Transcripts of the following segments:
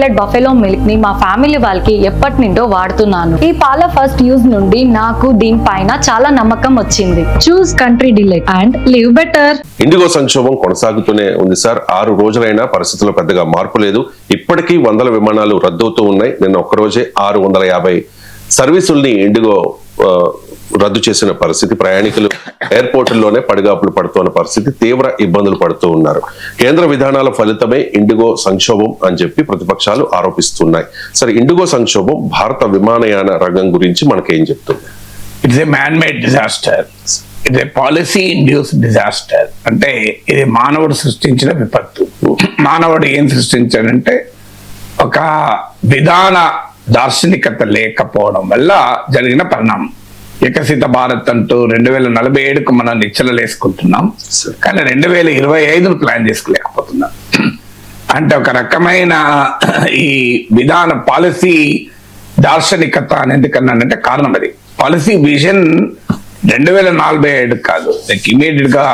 Delight buffalo milk ని మా family వాళ్ళకి ఎప్పటి నుండో వాడుతున్నాను. ఈ పాల ఫస్ట్ యూజ్ నుండి నాకు దీనిపైన చాలా నమ్మకం వచ్చింది. Choose Country Delight and live better. IndiGo సంక్షోభం కొనసాగుతూనే ఉంది సార్. 6 రోజులైనా పరిస్థితుల్లో పెద్దగా మార్పు లేదు. ఇప్పటికీ 100 విమానాలు రద్దవుతూ ఉన్నాయి. నిన్న ఒక్కరోజే 650 సర్వీసుల్ని ఇండిగో రద్దు చేసిన పరిస్థితి. ప్రయాణికులు ఎయిర్పోర్టుల్లోనే పడిగాపులు పడుతున్న పరిస్థితి. తీవ్ర ఇబ్బందులు పడుతూ ఉన్నారు. కేంద్ర విధానాల ఫలితమే ఇండిగో సంక్షోభం అని చెప్పి ప్రతిపక్షాలు ఆరోపిస్తున్నాయి. సరే, ఇండిగో సంక్షోభం భారత విమానయాన రంగం గురించి మనకేం చెప్తుంది? It's a man made disaster. It's a policy induced disaster. అంటే ఇది మానవుడు సృష్టించిన విపత్తు. మానవుడు ఏం సృష్టించాడంటే ఒక విధాన దార్శనికత లేకపోవడం వల్ల జరిగిన పరిణామం. వికసిత భారత్ అంటూ 2047కు మనం నిచ్చలలేసుకుంటున్నాం, కానీ 2025ను ప్లాన్ చేసుకోలేకపోతున్నాం. అంటే ఒక రకమైన ఈ విధాన పాలసీ దార్శనికత అని ఎందుకన్నానంటే కారణం అది. పాలసీ విజన్ 2047 కాదు, లైక్ ఇమీడియట్ గా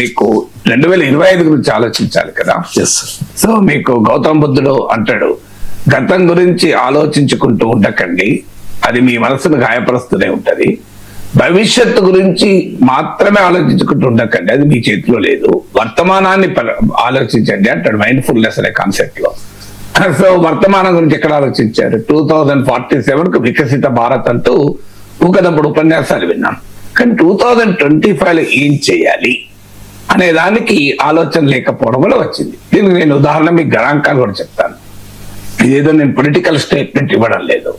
మీకు 2025 గురించి ఆలోచించాలి కదా. సో మీకు గౌతమ బుద్ధుడు అంటాడు, గతం గురించి ఆలోచించుకుంటూ ఉండకండి, అది మీ మనసును గాయపరుస్తూనే ఉంటది. భవిష్యత్తు గురించి మాత్రమే ఆలోచించుకుంటూ ఉండకండి, అది మీ చేతిలో లేదు. వర్తమానాన్ని ఆలోచించండి అంటాడు మైండ్ఫుల్నెస్ అనే కాన్సెప్ట్ లో. సో వర్తమానం గురించి ఎక్కడ ఆలోచించారు? 2047కు వికసిత భారత్ అంటూ ఊకదప్పుడు ఉపన్యాసాలు విన్నాం, కానీ 2025లో ఏం చేయాలి అనే దానికి ఆలోచన లేకపోవడం వల్ల వచ్చింది. దీనికి నేను ఉదాహరణ మీకు గణాంకాలు కూడా చెప్తాను. ఇదేదో నేను పొలిటికల్ స్టేట్మెంట్ ఇవ్వడం లేదు.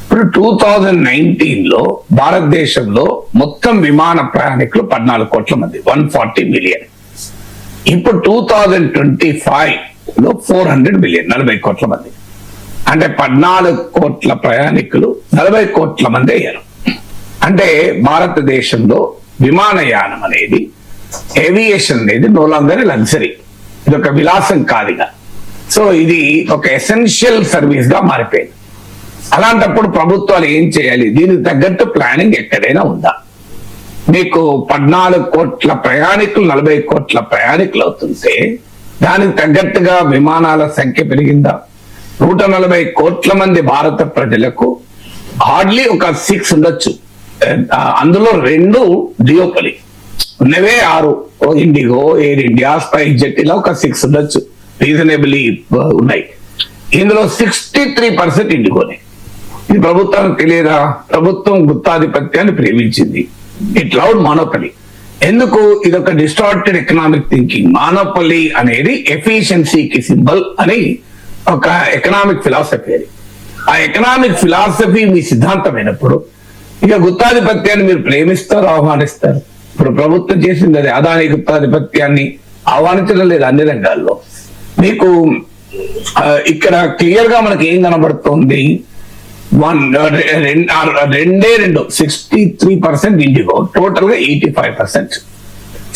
ఇప్పుడు 2019లో భారతదేశంలో మొత్తం విమాన ప్రయాణికులు 14 కోట్ల మంది, 140 మిలియన్. ఇప్పుడు 2025లో 400 మిలియన్, 40 కోట్ల మంది. అంటే 14 కోట్ల ప్రయాణికులు 40 కోట్ల మంది అయ్యారు. అంటే భారతదేశంలో విమానయానం అనేది, ఏవియేషన్ అనేది నో లాంగర్ లగ్జరీ, ఇది ఒక విలాసం కాదుగా. సో ఇది ఒక ఎసెన్షియల్ సర్వీస్ గా మారిపోయింది. అలాంటప్పుడు ప్రభుత్వాలు ఏం చేయాలి? దీనికి తగ్గట్టు ప్లానింగ్ ఎక్కడైనా ఉందా? మీకు 14 కోట్ల ప్రయాణికులు 40 కోట్ల ప్రయాణికులు అవుతుంటే దానికి తగ్గట్టుగా విమానాల సంఖ్య పెరిగిందా? 140 కోట్ల మంది భారత ప్రజలకు హార్డ్లీ ఒక 6 ఉండొచ్చు. అందులో 2 డియోపలి ఉన్నవే 6, IndiGo, air India, spice jet, ఇలా ఒక 6 ఉండొచ్చు, రీజనబుల్లీ ఉన్నాయి. ఇందులో 63% ఇండిగోనే. ఇది ప్రభుత్వానికి తెలియదా? ప్రభుత్వం గుత్తాధిపత్యాన్ని ప్రేమించింది. It loud monopoly. ఎందుకు? ఇది ఒక డిస్టార్టెడ్ ఎకనామిక్ థింకింగ్. మోనోపలి అనేది ఎఫిషియన్సీకి సింబల్ అని ఒక ఎకనామిక్ ఫిలాసఫీ. అది ఆ ఎకనామిక్ ఫిలాసఫీ మీ సిద్ధాంతమైనప్పుడు ఇక గుత్తాధిపత్యాన్ని మీరు ప్రేమిస్తారు, ఆహ్వానిస్తారు. ఇప్పుడు ప్రభుత్వం చేసింది అది. అదాని గుత్తాధిపత్యాన్ని ఆహ్వానించడం లేదు అన్ని రంగాల్లో. మీకు ఇక్కడ క్లియర్ గా మనకి ఏం కనబడుతుంది? 63% ఇండిగో, టోటల్ గా 85%.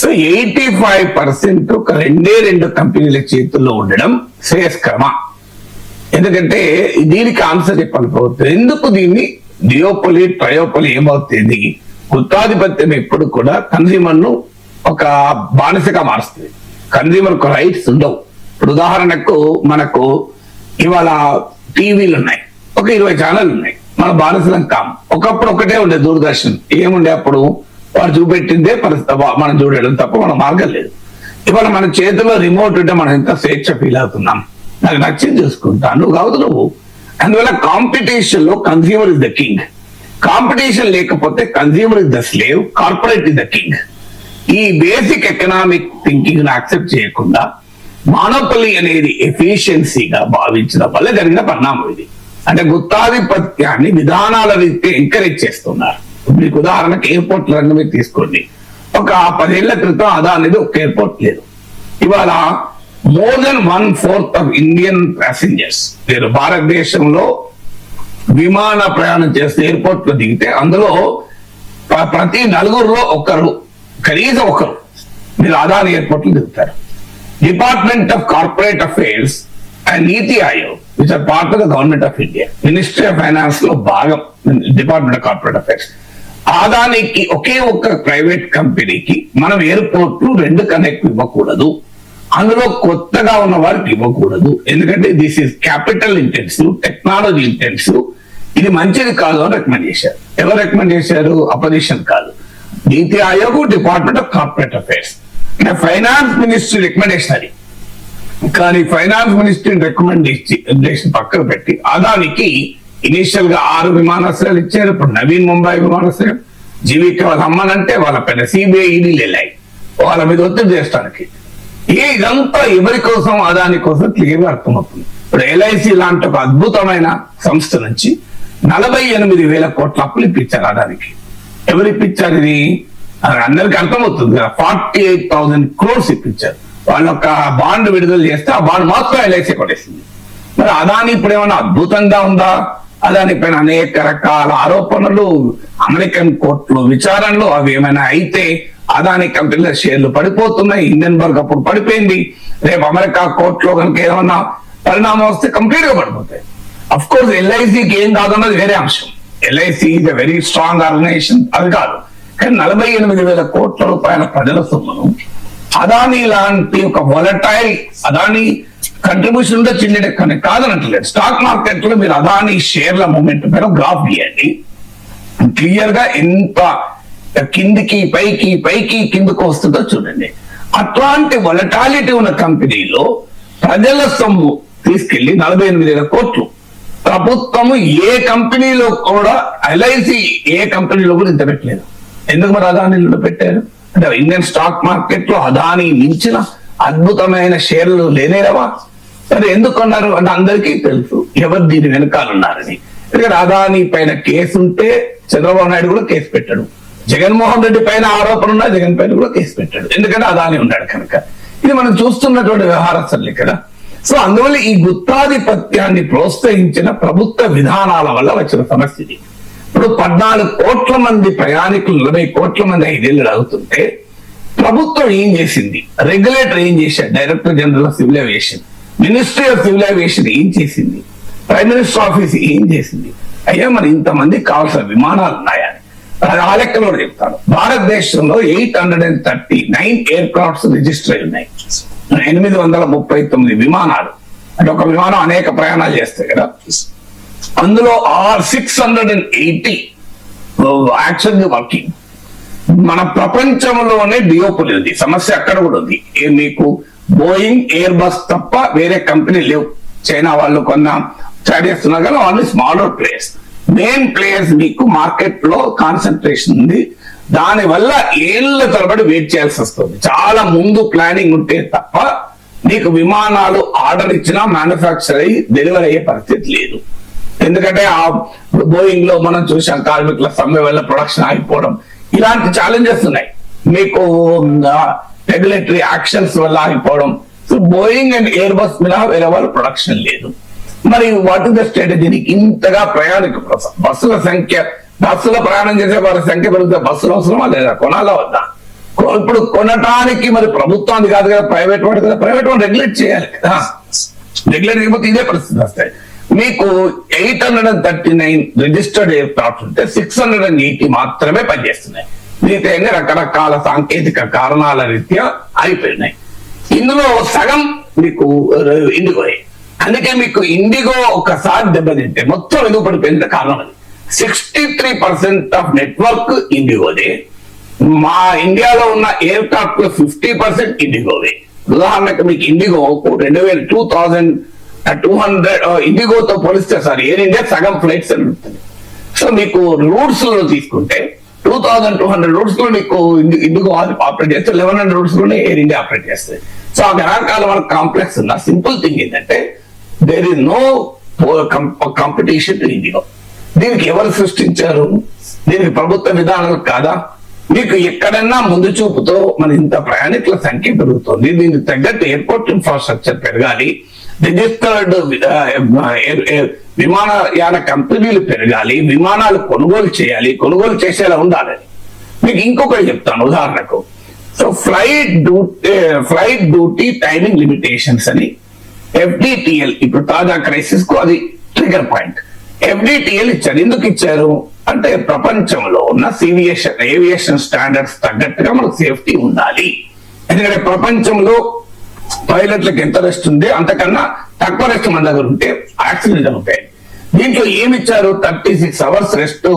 సో 85% ఒక 2 కంపెనీల చేతుల్లో ఉండడం శ్రేయస్కరమా? ఎందుకంటే దీనికి ఆన్సర్ చెప్పాలి ప్రభుత్వం. ఎందుకు దీన్ని డియోపలి, ట్రయోపలి ఏమవుతుంది? గుత్తాధిపత్యం ఎప్పుడు కూడా కన్స్యూమర్ ను ఒక బానిసగా మారుస్తుంది. కన్స్యూమర్ కు రైట్స్ ఉండవు. ఇప్పుడు ఉదాహరణకు మనకు ఇవాళ టీవీలు ఉన్నాయి, ఒక 20 ఛానల్ ఉన్నాయి, మన బానిసలం కాం. ఒకప్పుడు ఒకటే ఉండే దూరదర్శన్. ఏముండే అప్పుడు? వాడు చూపెట్టిందే మనం చూడడం తప్ప మన మార్గం లేదు. ఇవాళ మన చేతిలో రిమోట్ ఉంటే మనం ఎంత స్వేచ్ఛ ఫీల్ అవుతున్నాం. నాకు నచ్చింది చూసుకుంటాను, నువ్వు కాదు నువ్వు. అందువల్ల కాంపిటీషన్ లో consumer is the king. Competition లేకపోతే consumer is the slave, corporate is the king. ఈ బేసిక్ ఎకనామిక్ థింకింగ్ ను యాక్సెప్ట్ చేయకుండా మోనోపలి అనేది ఎఫిషియన్సీగా భావించడం వల్ల జరిగిన పరిణామం ఇది. అంటే గుత్తాధిపత్యాన్ని విధానాల రీత్యా ఎంకరేజ్ చేస్తున్నారు. మీకు ఉదాహరణకు ఎయిర్పోర్ట్ రంగం మీద తీసుకోండి. ఒక 10 ఏళ్ల క్రితం అదానిది ఒక ఎయిర్పోర్ట్ లేదు. ఇవాళ more than 1/4 of Indian passengers మీరు భారతదేశంలో విమాన ప్రయాణం చేస్తే ఎయిర్పోర్ట్ లో దిగితే అందులో ప్రతి 4 ఒకరు, కనీసం ఒకరు మీరు అదాని ఎయిర్పోర్ట్ లో దిగుతారు. Department of corporate affairs and NITI Aayog, which are part of the government of India, ministry of finance లో భాగం డిపార్ట్మెంట్ ఆఫ్ కార్పొరేట్ అఫైర్స్. అదానికి ఒకే ఒక్క ప్రైవేట్ కంపెనీకి మనం ఎయిర్పోర్ట్ 2 కనెక్ట్ ఇవ్వకూడదు అందులో కొత్తగా ఉన్న వారికి ఇవ్వకూడదు. ఎందుకంటే this is capital intensive, technology intensive, ఇది మంచిది కాదు అని రికమెండ్ చేశారు. ఎవరు రికమెండ్ చేశారు? అపోజిషన్ కాదు, నీతి Aayog, department of corporate affairs, finance ministry recommendation అది. కానీ ఫైనాన్స్ మినిస్ట్రీ రికమెండేషన్ పక్కకు పెట్టి అదానికి ఇనిషియల్ గా 6 విమానాశ్రయాలు ఇచ్చారు. ఇప్పుడు నవీన్ ముంబై విమానాశ్రయం, జీవిక వాళ్ళ అమ్మనంటే వాళ్ళ పైన సిబిఐ ఈడీలు వెళ్ళాయి వాళ్ళ మీద ఒత్తిడి చేసడానికి. ఇదంతా ఎవరి కోసం? అదాని కోసం క్లియర్ గా అర్థమవుతుంది. ఇప్పుడు ఎల్ఐసి లాంటి ఒక అద్భుతమైన సంస్థ నుంచి 48,000 కోట్ల అప్పులు ఇప్పించారు అదానికి. ఎవరు ఇప్పించారు? ఇది అందరికి అర్థమవుతుంది కదా, 48,000 crores ఇప్పించారు. వాళ్ళు ఒక బాండ్ విడుదల చేస్తే ఆ బాండ్ మాత్రం ఎల్ఐసి కొట్టేసింది. మరి అదాని ఇప్పుడు ఏమైనా అద్భుతంగా ఉందా? అదాని పైన అనేక రకాల ఆరోపణలు, అమెరికన్ కోర్టులో విచారణలు, అవి ఏమైనా అయితే అదాని కంపెనీల షేర్లు పడిపోతున్నాయి. ఇండియన్బర్గ్ అప్పుడు పడిపోయింది. రేపు అమెరికా కోర్టులో కనుక ఏమన్నా పరిణామం వస్తే కంప్లీట్ గా పడిపోతాయి. అఫ్ కోర్స్ ఎల్ఐసికి ఏం కాదన్నది వేరే అంశం. LIC is a very strong organisation, అది కాదు. కానీ 48,000 కోట్ల రూపాయల ప్రజల సొమ్మును అదాని లాంటి ఒక వొలటైల్, అదాని కంట్రిబ్యూషన్ ఉంటే చిల్లెడ కానీ కాదనట్లేదు. స్టాక్ మార్కెట్ లో మీరు అదాని షేర్ల మూమెంట్ మీద గ్రాఫ్ గీయండి, క్లియర్ గా ఎంత కిందికి పైకి పైకి కిందకు వస్తుందో చూడండి. అట్లాంటి వొలటాలిటీ ఉన్న కంపెనీలో ప్రజల సొమ్ము తీసుకెళ్లి 48,000 కోట్లు ప్రభుత్వము ఏ కంపెనీలో కూడా, ఎల్ఐసి ఏ కంపెనీలో కూడా ఇంత పెట్టలేదు. ఎందుకు మరి అదానిలో పెట్టారు? అంటే ఇండియన్ స్టాక్ మార్కెట్ లో అదాని మించిన అద్భుతమైన షేర్లు లేనేరవా? సరే ఎందుకు అన్నారు అంటే అందరికీ తెలుసు ఎవరు దీని వెనకాలన్నారని. ఎందుకంటే అదాని పైన కేసు ఉంటే చంద్రబాబు నాయుడు కూడా కేసు పెట్టాడు, జగన్మోహన్ రెడ్డి పైన ఆరోపణ ఉన్నా జగన్ పైన కూడా కేసు పెట్టాడు, ఎందుకంటే అదాని ఉన్నాడు కనుక. ఇది మనం చూస్తున్నటువంటి వ్యవహారస్తులు ఇక్కడ. సో అందువల్ల ఈ గుత్తాధిపత్యాన్ని ప్రోత్సహించిన ప్రభుత్వ విధానాల వల్ల వచ్చిన సమస్య ఇది. ఇప్పుడు 14 కోట్ల మంది ప్రయాణికులు 40 కోట్ల మంది 5 ఏళ్ళు అవుతుంటే ప్రభుత్వం ఏం చేసింది? రెగ్యులేటర్ ఏం చేశాడు? Director general of civil aviation, ministry of civil aviation ఏం చేసింది? ప్రైమ్ మినిస్టర్ ఆఫీస్ ఏం చేసింది? అయ్యా మరి ఇంతమందికి కావాల్సిన విమానాలు ఉన్నాయా? ఆ లెక్కలో చెప్తాను. భారతదేశంలో 839 ఎయిర్ క్రాఫ్ట్స్ రిజిస్టర్ అయి ఉన్నాయి, 839 విమానాలు. అంటే ఒక విమానం అనేక ప్రయాణాలు చేస్తాయి కదా. అందులో 680 యాక్చువల్గా వర్కింగ్. మన ప్రపంచంలోనే డియోపలి ఉంది, సమస్య అక్కడ కూడా ఉంది. మీకు బోయింగ్, ఎయిర్ బస్ తప్ప వేరే కంపెనీ లేవు. చైనా వాళ్ళు కొన్న చేస్తున్నా కానీ వాళ్ళు స్మాలర్ ప్లేయర్స్. మెయిన్ ప్లేయర్స్ మీకు మార్కెట్ లో కాన్సన్ట్రేషన్ ఉంది. దాని వల్ల ఏళ్ల తరబడి వెయిట్ చేయాల్సి వస్తుంది. చాలా ముందు ప్లానింగ్ ఉంటే తప్ప నీకు విమానాలు ఆర్డర్ ఇచ్చినా మ్యానుఫ్యాక్చర్ అయ్యి డెలివరీ అయ్యే పరిస్థితి లేదు. ఎందుకంటే ఆ బోయింగ్ లో మనం చూసాం కార్మికుల సమ్మె వల్ల ప్రొడక్షన్ ఆగిపోవడం, ఇలాంటి ఛాలెంజెస్ ఉన్నాయి. మీకు రెగ్యులేటరీ యాక్షన్స్ వల్ల ఆగిపోవడం. So Boeing and air bus మీద వేరే వాళ్ళు ప్రొడక్షన్ లేదు. మరి వాట్ ఇస్ ద స్ట్రాటజీ? ఇంతగా ప్రయాణిక బస్సుల సంఖ్య, బస్సులో ప్రయాణం చేసే వారి సంఖ్య పెరిగితే బస్సులు అవసరమా లేదా? కొనాలా వద్దా? ఇప్పుడు కొనటానికి మరి ప్రభుత్వానికి కాదు కదా, ప్రైవేట్ వాడు కదా. ప్రైవేట్ వాడు రెగ్యులేట్ చేయాలి కదా. రెగ్యులేట్ చేయకపోతే ఇదే పరిస్థితి వస్తాయి. మీకు 839 రిజిస్టర్డ్ ఎయిర్ క్రాఫ్ట్ ఉంటే 680 మాత్రమే పనిచేస్తున్నాయి. మిగతా రకరకాల సాంకేతిక కారణాల రీత్యా అయిపోయినాయి. ఇందులో సగం మీకు ఇండిగో. అందుకే మీకు ఇండిగో ఒకసారి దెబ్బతింటే మొత్తం ఎందుకు పడిపోయింది కారణం అది. 63% ఆఫ్ నెట్వర్క్ ఇండిగోదే. మా ఇండియాలో ఉన్న ఎయిర్ క్రాఫ్ట్ లో 50% ఇండిగోవే. ఉదాహరణకు మీకు ఇండిగో 2200 ఇండిగోతో పోలిస్తే సార్ ఎయిర్ ఇండియా సగం ఫ్లైట్స్ అని ఉంటుంది. సో మీకు రూట్స్ లో తీసుకుంటే 2200 రూట్స్ లో మీకు ఇండిగో ఆపరేట్ చేస్తే 1100 రూట్స్ లోనే ఎయిర్ ఇండియా ఆపరేట్ చేస్తుంది. సో ఆ గణాంకాల మనకు కాంప్లెక్స్ ఉన్న సింపుల్ థింగ్ ఏంటంటే there is no competition to IndiGo. దీనికి ఎవరు సృష్టించారు? దీనికి ప్రభుత్వ విధానాలు కాదా? మీకు ఎక్కడన్నా ముందు చూపుతో మన ఇంత ప్రయాణికుల సంఖ్య పెరుగుతుంది, దీనికి తగ్గట్టు ఎయిర్పోర్ట్ ఇన్ఫ్రాస్ట్రక్చర్ పెరగాలి, రిజిస్టర్డ్ విమానయాన కంపెనీలు పెరగాలి, విమానాలు కొనుగోలు చేయాలి, కొనుగోలు చేసేలా ఉండాలని. మీకు ఇంకొకటి చెప్తాను ఉదాహరణకు. So flight duty timing limitations అని FDTL ఇప్పుడు తాజా క్రైసిస్ కు అది ట్రిగర్ పాయింట్. FDTL ఇచ్చారు. ఎందుకు ఇచ్చారు అంటే ప్రపంచంలో ఉన్న ఏవియేషన్ స్టాండర్డ్స్ తగ్గట్టుగా మనకు సేఫ్టీ ఉండాలి. ఎందుకంటే ప్రపంచంలో పైలట్లకు ఎంత రెస్ట్ ఉంది అంతకన్నా తక్కువ రెస్ట్ మన దగ్గర ఉంటే యాక్సిడెంట్ అవుతాయి. దీంట్లో ఏమి ఇచ్చారు, 36 hours రెస్ట్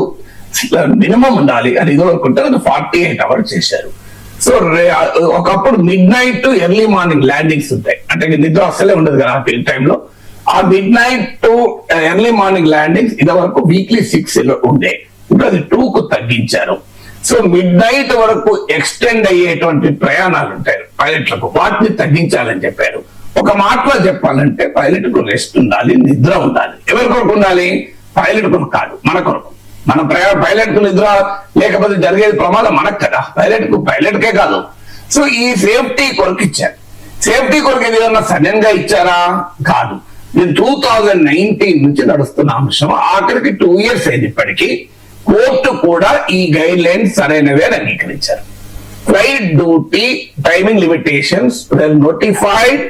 మినిమం ఉండాలి అని ఇదివరకుంటే 48 hours చేశారు. సో ఒకప్పుడు mid night to early morning landings ఉంటాయి, అంటే నిద్ర అసలే ఉండదు కదా ఆ టైంలో. ఆ mid night to early morning landings ఇదివరకు వీక్లీ 6 ఉండే, ఇప్పుడు అది 2 కు తగ్గించారు. సో మిడ్ నైట్ వరకు ఎక్స్టెండ్ అయ్యేటువంటి ప్రయాణాలు ఉంటాయి పైలట్లకు, వాటిని తగ్గించాలని చెప్పారు. ఒక మాటలో చెప్పాలంటే పైలట్ కు రెస్ట్ ఉండాలి, నిద్ర ఉండాలి. ఎవరి కొరకు ఉండాలి? పైలట్ కొరకు కాదు, మన కొరకు. మన పైలట్ కు నిద్ర లేకపోతే జరిగేది ప్రమాదం మనకు కదా, పైలట్ కే కాదు. సో ఈ సేఫ్టీ కొరకు ఇచ్చారు. సేఫ్టీ కొరకు ఏదైనా సడన్ గా ఇచ్చారా? కాదు. ఇది 2019 నుంచి నడుస్తున్న అంశం. ఆఖరికి 2 years అయింది. ఇప్పటికీ కోర్టు కూడా ఈ గైడ్ లైన్స్ సరైనవే అని అంగీకరించారు. Flight duty timing limitations notified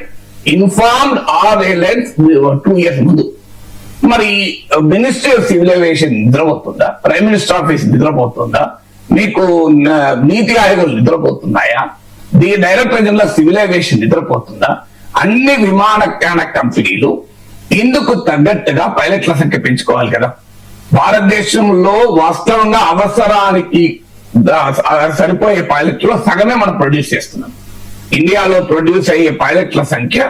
informed our airlines 2 years ముందు. మరి మినిస్ట్రీ ఆఫ్ సివిల్ ఏవియేషన్ నిద్రపోతుందా? ప్రైమ్ మినిస్టర్ ఆఫీస్ నిద్రపోతుందా? మీకు నీతి ఆయోగాలు నిద్రపోతున్నాయా? Director general of civil aviation నిద్రపోతుందా? అన్ని విమానయాన కంపెనీలు ఇందుకు తగ్గట్టుగా పైలట్ల సంఖ్య పెంచుకోవాలి కదా. భారతదేశంలో వాస్తవంగా అవసరానికి సరిపోయే పైలట్లో సగమే మనం ప్రొడ్యూస్ చేస్తున్నాం. ఇండియాలో ప్రొడ్యూస్ అయ్యే పైలట్ల సంఖ్య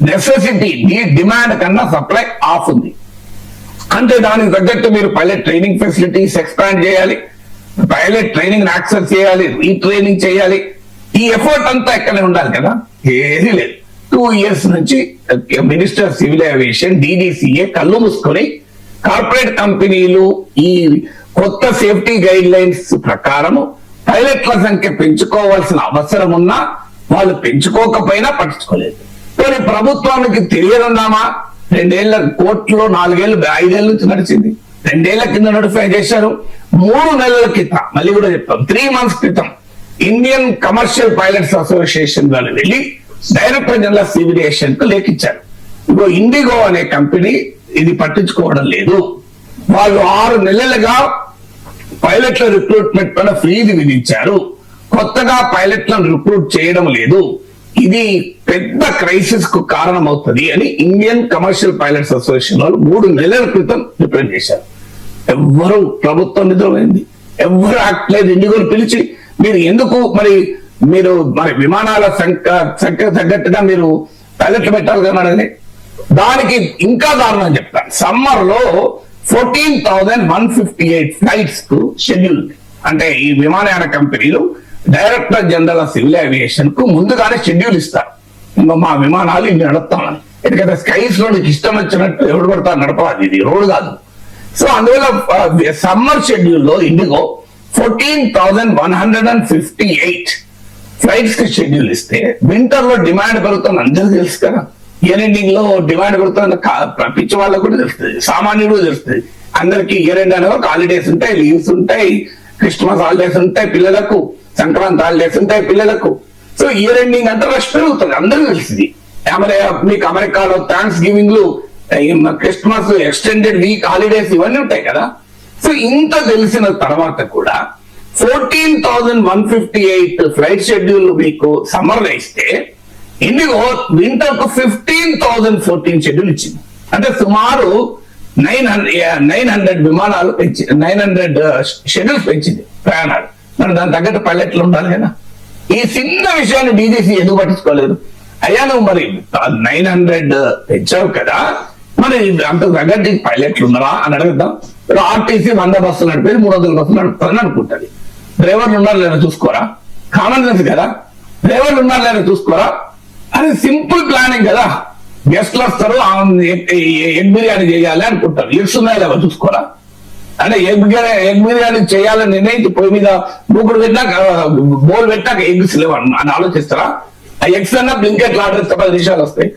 నెసెసిటీ డిమాండ్ కన్నా సప్లై ఆఫ్ ఉంది. అంటే దానికి తగ్గట్టు మీరు పైలట్ ట్రైనింగ్ ఫెసిలిటీస్ ఎక్స్పాండ్ చేయాలి, పైలట్ ట్రైనింగ్ యాక్సెస్ చేయాలి, రీట్రైనింగ్ చేయాలి. ఈ ఎఫర్ట్ అంతా ఎక్కడే ఉండాలి కదా, ఏది లేదు. 2 years నుంచి మినిస్టర్ సివిల్ ఏవియేషన్ DGCA కళ్ళు మూసుకొని కార్పొరేట్ కంపెనీలు ఈ కొత్త సేఫ్టీ గైడ్ లైన్స్ ప్రకారం పైలట్ల సంఖ్య పెంచుకోవాల్సిన అవసరం ఉన్నా వాళ్ళు పెంచుకోకపోయినా పట్టించుకోలేదు. కానీ ప్రభుత్వానికి తెలియదున్నామా? 2 ఏళ్ల కోర్టులో 4 ఏళ్ళు 5 ఏళ్ళ నుంచి నడిచింది. 2 ఏళ్ల కింద నోటిఫై చేశారు. 3 నెలల క్రితం, మళ్ళీ కూడా చెప్తాం, 3 months క్రితం ఇండియన్ కమర్షియల్ పైలట్స్ అసోసియేషన్ వాళ్ళు వెళ్ళి director general of civil aviation కు లేఖించారు. ఇప్పుడు ఇండిగో అనే కంపెనీ ఇది పట్టించుకోవడం లేదు. వాళ్ళు 6 నెలలుగా పైలట్ల రిక్రూట్మెంట్ పైన ఫీజు విధించారు. కొత్తగా పైలట్లను రిక్రూట్ చేయడం లేదు. ఇది పెద్ద క్రైసిస్ కు కారణం అవుతుంది అని ఇండియన్ కమర్షియల్ పైలట్స్ అసోసియేషన్ వాళ్ళు 3 నెలల క్రితం రిప్రజెంట్ చేశారు. ఎవ్వరు ప్రభుత్వం నిద్రపోయింది, ఎవ్వరు యాక్ట్ లేదు. ఇండిగోని పిలిచి మీరు విమానాల సంఖ్య తగ్గట్టుగా మీరు పైలట్లు పెట్టాలి కదా అడగలే. దానికి ఇంకా దారుణం చెప్తాను. సమ్మర్ లో 14,158 ఫ్లైట్స్ కు షెడ్యూల్ ఉంది. అంటే ఈ విమానయాన కంపెనీలు director general of civil aviation కు ముందుగానే షెడ్యూల్ ఇస్తారు, మా విమానాలు ఇవి నడుపుతామని. ఎందుకంటే స్కైస్ లో నీకు ఇష్టం వచ్చినట్టు ఎవడు పడతా నడపాలి, ఇది రోడ్ కాదు. సో అందువల్ల సమ్మర్ షెడ్యూల్ లో ఇండిగో 14,158 ఫ్లైట్స్ కి షెడ్యూల్ ఇస్తే వింటర్ లో డిమాండ్ పెరుగుతుంది అందరికీ తెలుసు కదా. ఇయర్ ఎండింగ్ లో డిమాండ్ పెరుగుతుంది పిచ్చి వాళ్ళకు కూడా తెలుస్తుంది, సామాన్యుడు కూడా తెలుస్తుంది. అందరికి ఇయర్ ఎండ్ అనే హాలిడేస్ ఉంటాయి, లీవ్స్ ఉంటాయి, క్రిస్మస్ హాలిడేస్ ఉంటాయి పిల్లలకు, సంక్రాంతి హాలిడేస్ ఉంటాయి పిల్లలకు. సో ఇయర్ ఎండింగ్ అంటే రష్ పెరుగుతుంది, అందరికీ తెలిసింది. మీకు అమెరికాలో థ్యాంక్స్ గివింగ్ లు, క్రిస్మస్ ఎక్స్టెండెడ్ వీక్ హాలిడేస్ ఇవన్నీ ఉంటాయి కదా. సో ఇంత తెలిసిన తర్వాత కూడా 14,158 ఫ్లైట్ షెడ్యూల్ మీకు సమ్మర్ లో ఇస్తే ఇండిగో వింటర్ కు 15,014 షెడ్యూల్ ఇచ్చింది. అంటే సుమారు 900 విమానాలు 900 షెడ్యూల్స్ పెంచింది ప్రయాణాలు. మరి దాని తగ్గట్టు పైలట్లు ఉండాలి కదా. ఈ చిన్న విషయాన్ని DGC ఎందుకు పట్టించుకోలేదు? అయ్యా నువ్వు మరి 900 పెంచావు కదా, మరి అంతకు తగ్గట్టు పైలట్లు ఉన్నారా అని అడుగుతాం. ఆర్టీసీ 100 బస్సులు నడిపేది 300 బస్సులు నడుపుతుందని అనుకుంటుంది. డ్రైవర్లు ఉన్నారు లేదా చూసుకోరా? కామన్ సెన్స్ కదా. డ్రైవర్లు ఉన్నారు లేదా చూసుకోరా? అది సింపుల్ ప్లానింగ్ కదా. గెస్ట్లు వస్తారు, ఎగ్ బిర్యానీ చేయాలి అనుకుంటారు, ఎగ్స్ ఉన్నాయా లేదా చూసుకోరా? అంటే ఎగ్ బిర్యానీ చేయాలని నిర్ణయించి పొయ్యి మీద మూకుడు పెట్టినాక బౌల్ పెట్టాక ఎగ్స్ లేవు అని ఆలోచిస్తారా? ఆ ఎగ్స్ అన్నా బ్లింకెట్లు ఆర్డర్ ఇస్తా 10 నిమిషాలు వస్తాయి.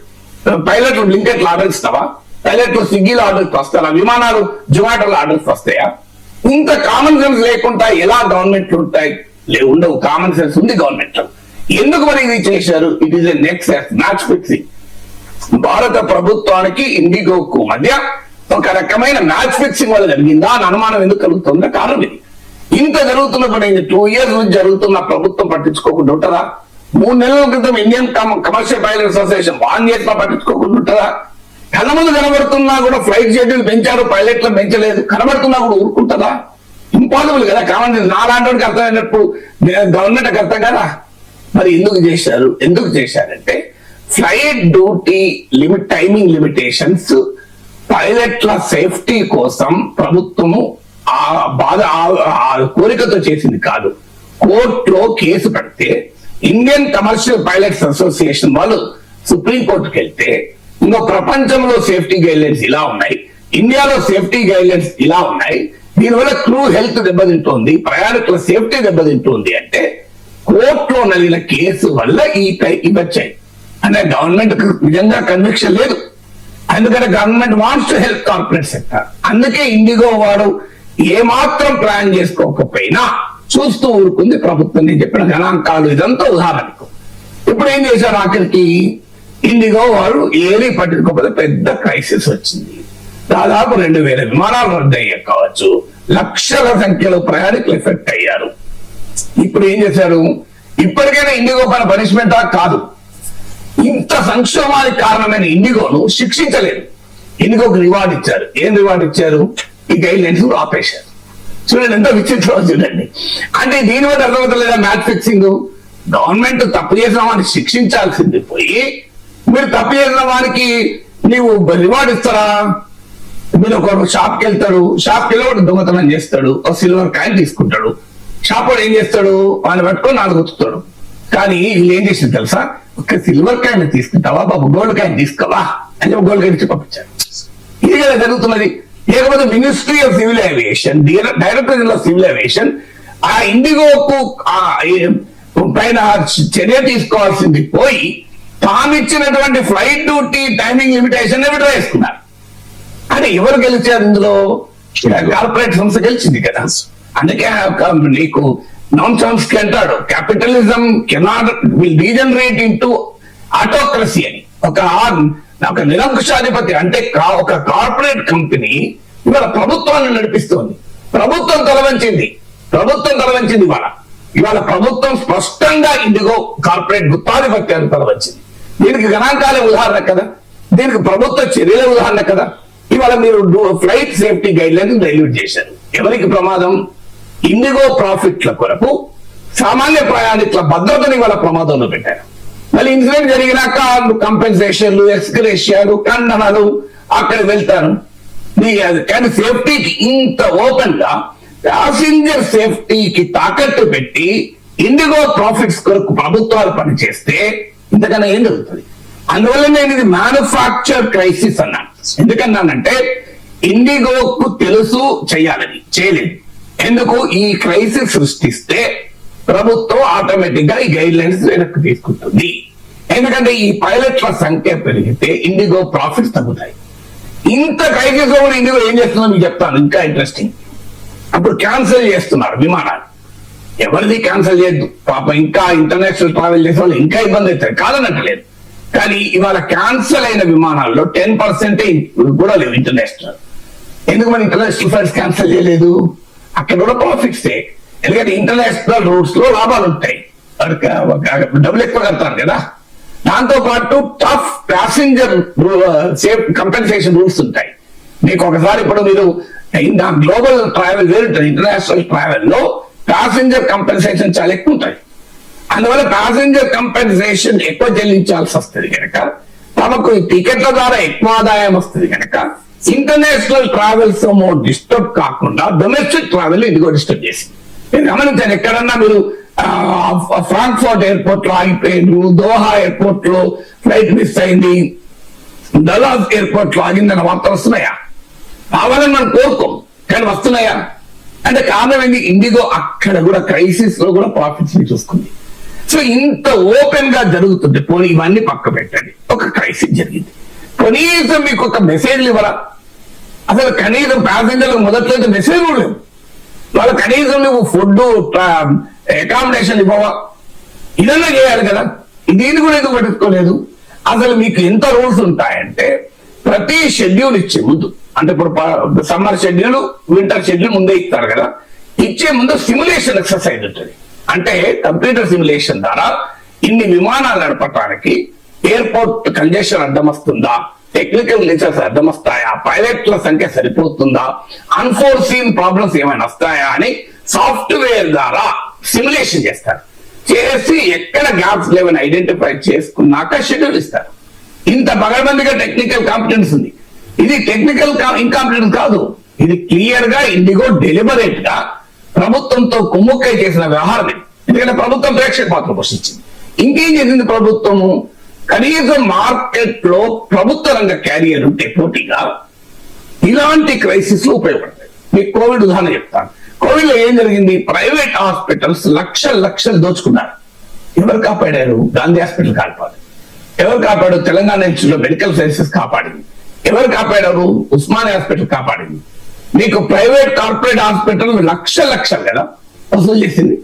పైలట్లు బ్లింకెట్లు ఆర్డర్ ఇస్తావా? పైలట్లు స్విగ్గీలో ఆర్డర్స్ వస్తారా? విమానాలు జొమాటోలో ఆర్డర్స్ వస్తాయా? ఇంత కామన్ సెన్స్ లేకుండా ఎలా గవర్నమెంట్లు ఉంటాయి? ఉండవు. కామన్ సెన్స్ ఉంది గవర్నమెంట్. ఎందుకు మరి ఇది చేశారు? It is a next match fixing. భారత ప్రభుత్వానికి ఇండిగోకు మధ్య ఒక రకమైన మ్యాచ్ ఫిక్సింగ్ వల్ల జరిగిందా అని అనుమానం ఎందుకు కలుగుతుందో కారణం ఇది. ఇంత జరుగుతున్నప్పుడు 2 years నుంచి జరుగుతున్న ప్రభుత్వం పట్టించుకోకుండా ఉంటుందా? 3 నెలల క్రితం Indian commercial pilot association warn చేసినా పట్టించుకోకుండా ఉంటుందా? కళ్ళ కనబడుతున్నా కూడా ఫ్లైట్ షెడ్యూల్ పెంచారు, పైలట్లు పెంచలేదు, కనబడుతున్నా కూడా ఊరుకుంటుందా? ఇంపాసిబుల్ కదా. కావాలి నాలాంటి అర్థమైనట్టు గవర్నమెంట్ అర్థం కదా. మరి ఎందుకు చేశారంటే ఫ్లైట్ డ్యూటీ టైమింగ్ లిమిటేషన్స్, పైలట్ల సేఫ్టీ కోసం ప్రభుత్వము ఆ కోరికతో చేసింది కాదు. కోర్టులో కేసు పెడితే ఇండియన్ కమర్షియల్ పైలట్స్ అసోసియేషన్ వాళ్ళు సుప్రీం కోర్టుకి వెళ్తే ఇంకో ప్రపంచంలో సేఫ్టీ గైడ్లైన్స్ ఇలా ఉన్నాయి, ఇండియాలో సేఫ్టీ గైడ్లైన్స్ ఇలా ఉన్నాయి, దీనివల్ల క్రూ హెల్త్ దెబ్బతింటోంది, ప్రయాణికుల సేఫ్టీ దెబ్బతింటోంది అంటే కోర్టులో నలిగిన కేసు వల్ల ఇవి వచ్చాయి. అంటే గవర్నమెంట్ నిజంగా కన్విక్షన్ లేదు. అందుకని government wants to help corporate sector. అందుకే ఇండిగో వాడు ఏమాత్రం ప్లాన్ చేసుకోకపోయినా చూస్తూ ఊరుకుంది ప్రభుత్వం. నేను చెప్పిన గణాంకాలు ఇదంతా ఉదాహరణకు. ఇప్పుడు ఏం చేశారు, ఆఖరికి ఇండిగో వారు ఏది పట్టుకోకపోతే పెద్ద క్రైసిస్ వచ్చింది. దాదాపు 2000 విమానాలు రద్దు అయ్యాయి కావచ్చు, లక్షల సంఖ్యలో ప్రయాణికులు ఎఫెక్ట్ అయ్యారు. ఇప్పుడు ఏం చేశారు, ఇప్పటికైనా ఇండిగో పైన పనిష్మెంటా కాదు, ఇంత సంక్షోభానికి కారణమైన ఇండిగోను శిక్షించలేదు. ఇండిగోకి రివార్డ్ ఇచ్చారు. ఏం రివార్డ్ ఇచ్చారు? ఈ గైడ్ లైన్స్ ఆపేశారు. చూడండి ఎంత విచిత్రం చూడండి. అంటే దీని వల్ల అర్థమవుతలేదా మ్యాచ్ ఫిక్సింగ్? గవర్నమెంట్ తప్పు చేసిన వాడిని శిక్షించాల్సింది పోయి మీరు తప్పు చేసిన వారికి నీవు రివార్డ్ ఇస్తారా? మీరు ఒక షాప్కి వెళ్తారు, షాప్కి వెళ్ళి ఒకటి దొంగతనం చేస్తాడు, ఒక సిల్వర్ కాయిన్ తీసుకుంటాడు, షాప్ వాడు ఏం చేస్తాడు, వాడిని పట్టుకొని 4 గుర్తుతాడు. కానీ వీళ్ళు ఏం చేసింది తెలుసా, ఒక సిల్వర్ కాయిన్ తీసుకుంటావా బాబు, గోల్డ్ కాయిన్ తీసుకోవా అని గోల్డ్ కాయిన్ ఇచ్చి పంపించారు. ఇది కదా జరుగుతున్నది. లేకపోతే ministry of civil aviation, director general of civil aviation ఆ ఇండిగోకు పైన చర్య తీసుకోవాల్సింది పోయి తామిచ్చినటువంటి flight duty timing limitation withdraw చేసుకున్నారు. అంటే ఎవరు గెలిచారు ఇందులో? కార్పొరేట్ సంస్థ గెలిచింది కదా. అందుకే నీకు నామ్ చామ్స్కీ అంటాడు, capitalism cannot will degenerate into autocracy అని. ఒక నిరంకుశాధిపతి అంటే ఒక కార్పొరేట్ కంపెనీ ఇవాళ ప్రభుత్వాన్ని నడిపిస్తోంది. ప్రభుత్వం తలవంచింది ఇవాళ ప్రభుత్వం స్పష్టంగా ఇండిగో కార్పొరేట్ గుత్తాధిపత్యాన్ని తలవంచింది. దీనికి గణాంకాలే ఉదాహరణ కదా, దీనికి ప్రభుత్వ చర్యలే ఉదాహరణ కదా. ఇవాళ మీరు flight safety guide lines dilute చేశారు. ఎవరికి ప్రమాదం? ఇండిగో ప్రాఫిట్ల కొరకు సామాన్య ప్రయాణికుల భద్రతని ఇవాళ ప్రమాదంలో పెట్టారు. మళ్ళీ ఇన్సిడెంట్ జరిగినాక కంపెన్సేషన్లు, ఎక్స్గ్రేషియాలు, ఖండనలు అక్కడ వెళ్తారు. కానీ సేఫ్టీకి ఇంత ఓపెన్ గా ప్యాసింజర్ సేఫ్టీకి తాకట్టు పెట్టి ఇండిగో ప్రాఫిట్స్ కొరకు ప్రభుత్వాలు పనిచేస్తే ఇంతకన్నా ఏం జరుగుతుంది? అందువల్ల నేను ఇది మ్యానుఫ్యాక్చర్ క్రైసిస్ అన్నాను. ఎందుకన్నానంటే ఇండిగోకు తెలుసు చేయాలని, చేయలేదు. ఎందుకు? ఈ క్రైసిస్ సృష్టిస్తే ప్రభుత్వం ఆటోమేటిక్ గా ఈ గైడ్ లైన్స్ వెనక్కి తీసుకుంటుంది. ఎందుకంటే ఈ పైలట్ల సంఖ్య పెరిగితే ఇండిగో ప్రాఫిట్స్ తగ్గుతాయి. ఇంత క్రైసిస్ లో కూడా ఇండిగో ఏం చేస్తుందో మీకు చెప్తాను, ఇంకా ఇంట్రెస్టింగ్. అప్పుడు క్యాన్సిల్ చేస్తున్నారు విమానాలు. ఎవరిది క్యాన్సిల్ చేయొద్దు పాప, ఇంకా ఇంటర్నేషనల్ ట్రావెల్ చేసే వాళ్ళు ఇంకా ఇబ్బంది అవుతారు, కాదనట్లేదు. కానీ ఇవాళ క్యాన్సిల్ అయిన విమానాల్లో 10% కూడా లేవు ఇంటర్నేషనల్. ఎందుకు మన ఇంటర్నేషనల్ ఫ్లైట్స్ క్యాన్సిల్ చేయలేదు? అక్కడ కూడా ప్రాఫిట్స్. ఎందుకంటే ఇంటర్నేషనల్ రూట్స్ లో లాభాలు ఉంటాయి, డబ్బులు ఎక్కువ కడతారు కదా. దాంతో పాటు tough passenger safe compensation rules ఉంటాయి. మీకు ఒకసారి ఇప్పుడు మీరు గ్లోబల్ ట్రావెల్ వేరుంటుంది, ఇంటర్నేషనల్ ట్రావెల్ లో ప్యాసింజర్ కంపెన్సేషన్ చాలా ఎక్కువ ఉంటాయి. అందువల్ల ప్యాసింజర్ కంపెన్సేషన్ ఎక్కువ చెల్లించాల్సి వస్తుంది కనుక, తమకు టికెట్ల ద్వారా ఎక్కువ ఆదాయం వస్తుంది కనుక ఇంటర్నేషనల్ ట్రావెల్స్ డిస్టర్బ్ కాకుండా డొమెస్టిక్ ట్రావెల్ ఇదిగో డిస్టర్బ్ చేసింది. నేను గమనించాను, ఎక్కడన్నా మీరు ఫ్రాంక్ఫర్ట్ ఎయిర్పోర్ట్ లో ఆగిపోయిండ్రు, దోహా ఎయిర్పోర్ట్ లో ఫ్లైట్ మిస్ అయింది, డలాస్ ఎయిర్పోర్ట్ లో ఆగిందన్న వార్తలు వస్తున్నాయా? కావాలని మనం కోరుకోం, కానీ వస్తున్నాయా? అంటే కారణం ఏంటి? ఇండిగో అక్కడ కూడా క్రైసిస్ లో కూడా ప్రాఫిట్స్ ని చూసుకుంది. సో ఇంత ఓపెన్ గా జరుగుతుంది. పోనీ ఇవన్నీ పక్క పెట్టండి, ఒక క్రైసిస్ జరిగింది, కనీసం మీకు ఒక మెసేజ్లు ఇవ్వరా? అసలు కనీసం ప్యాసింజర్లకు మొదట్లో అయితే మెసేజ్ కూడా లేవు. వాళ్ళ కనీసం నువ్వు ఫుడ్, అకామిడేషన్ ఇవ్వవా? ఇదన్నా చేయాలి కదా. దీన్ని కూడా ఎందుకు పట్టించుకోలేదు? అసలు మీకు ఎంత రూల్స్ ఉంటాయంటే ప్రతి షెడ్యూల్ ఇచ్చే ముందు, అంటే ఇప్పుడు సమ్మర్ షెడ్యూల్, వింటర్ షెడ్యూల్ ముందే ఇస్తారు కదా, ఇచ్చే ముందు సిమ్యులేషన్ ఎక్సర్సైజ్ ఉంటుంది. అంటే కంప్యూటర్ సిమ్యులేషన్ ద్వారా ఇన్ని విమానాలు నడపడానికి ఎయిర్పోర్ట్ కంజెషన్ అడ్డం వస్తుందా, టెక్నికల్ గ్లిచెస్ అడ్డం వస్తాయా, పైలట్ల సంఖ్య సరిపోతుందా, అన్ఫోర్సీన్ ప్రాబ్లమ్స్ ఏమైనా వస్తాయా అని సాఫ్ట్వేర్ ద్వారా సిమ్యులేషన్ చేస్తారు. చేసి ఎక్కడ గ్యాప్స్ లేవని ఐడెంటిఫై చేసుకున్నాక షెడ్యూల్ ఇస్తారు. ఇంత పగడబందిగా టెక్నికల్ కాంపిటెన్స్ ఉంది. ఇది టెక్నికల్ ఇన్కాంపిటెన్స్ కాదు, ఇది క్లియర్ గా ఇండిగో డెలిబరేట్ గా ప్రభుత్వంతో కుమ్ముక్కై చేసిన వ్యవహారం. ఎందుకంటే ప్రభుత్వం ప్రేక్షక పాత్ర పోషించింది. ఇంకేం చేసింది ప్రభుత్వము? కనీసం మార్కెట్ లో ప్రభుత్వ రంగ క్యారియర్ ఉంటే పోటీగా ఇలాంటి క్రైసిస్ లో ఉపయోగపడతాయి. మీకు కోవిడ్ ఉదాహరణ చెప్తాను. కోవిడ్ లో ఏం జరిగింది? ప్రైవేట్ హాస్పిటల్స్ లక్షలు దోచుకున్నారు. ఎవరు కాపాడారు? గాంధీ హాస్పిటల్ కాపాడు. ఎవరు కాపాడు? తెలంగాణ ఇన్స్టిట్యూట్ లో మెడికల్ సైన్సెస్ కాపాడింది. ఎవరు కాపాడారు? ఉస్మానియా హాస్పిటల్ కాపాడింది. మీకు ప్రైవేట్ కార్పొరేట్ హాస్పిటల్ లక్షలు కదా వసూలు చేసింది.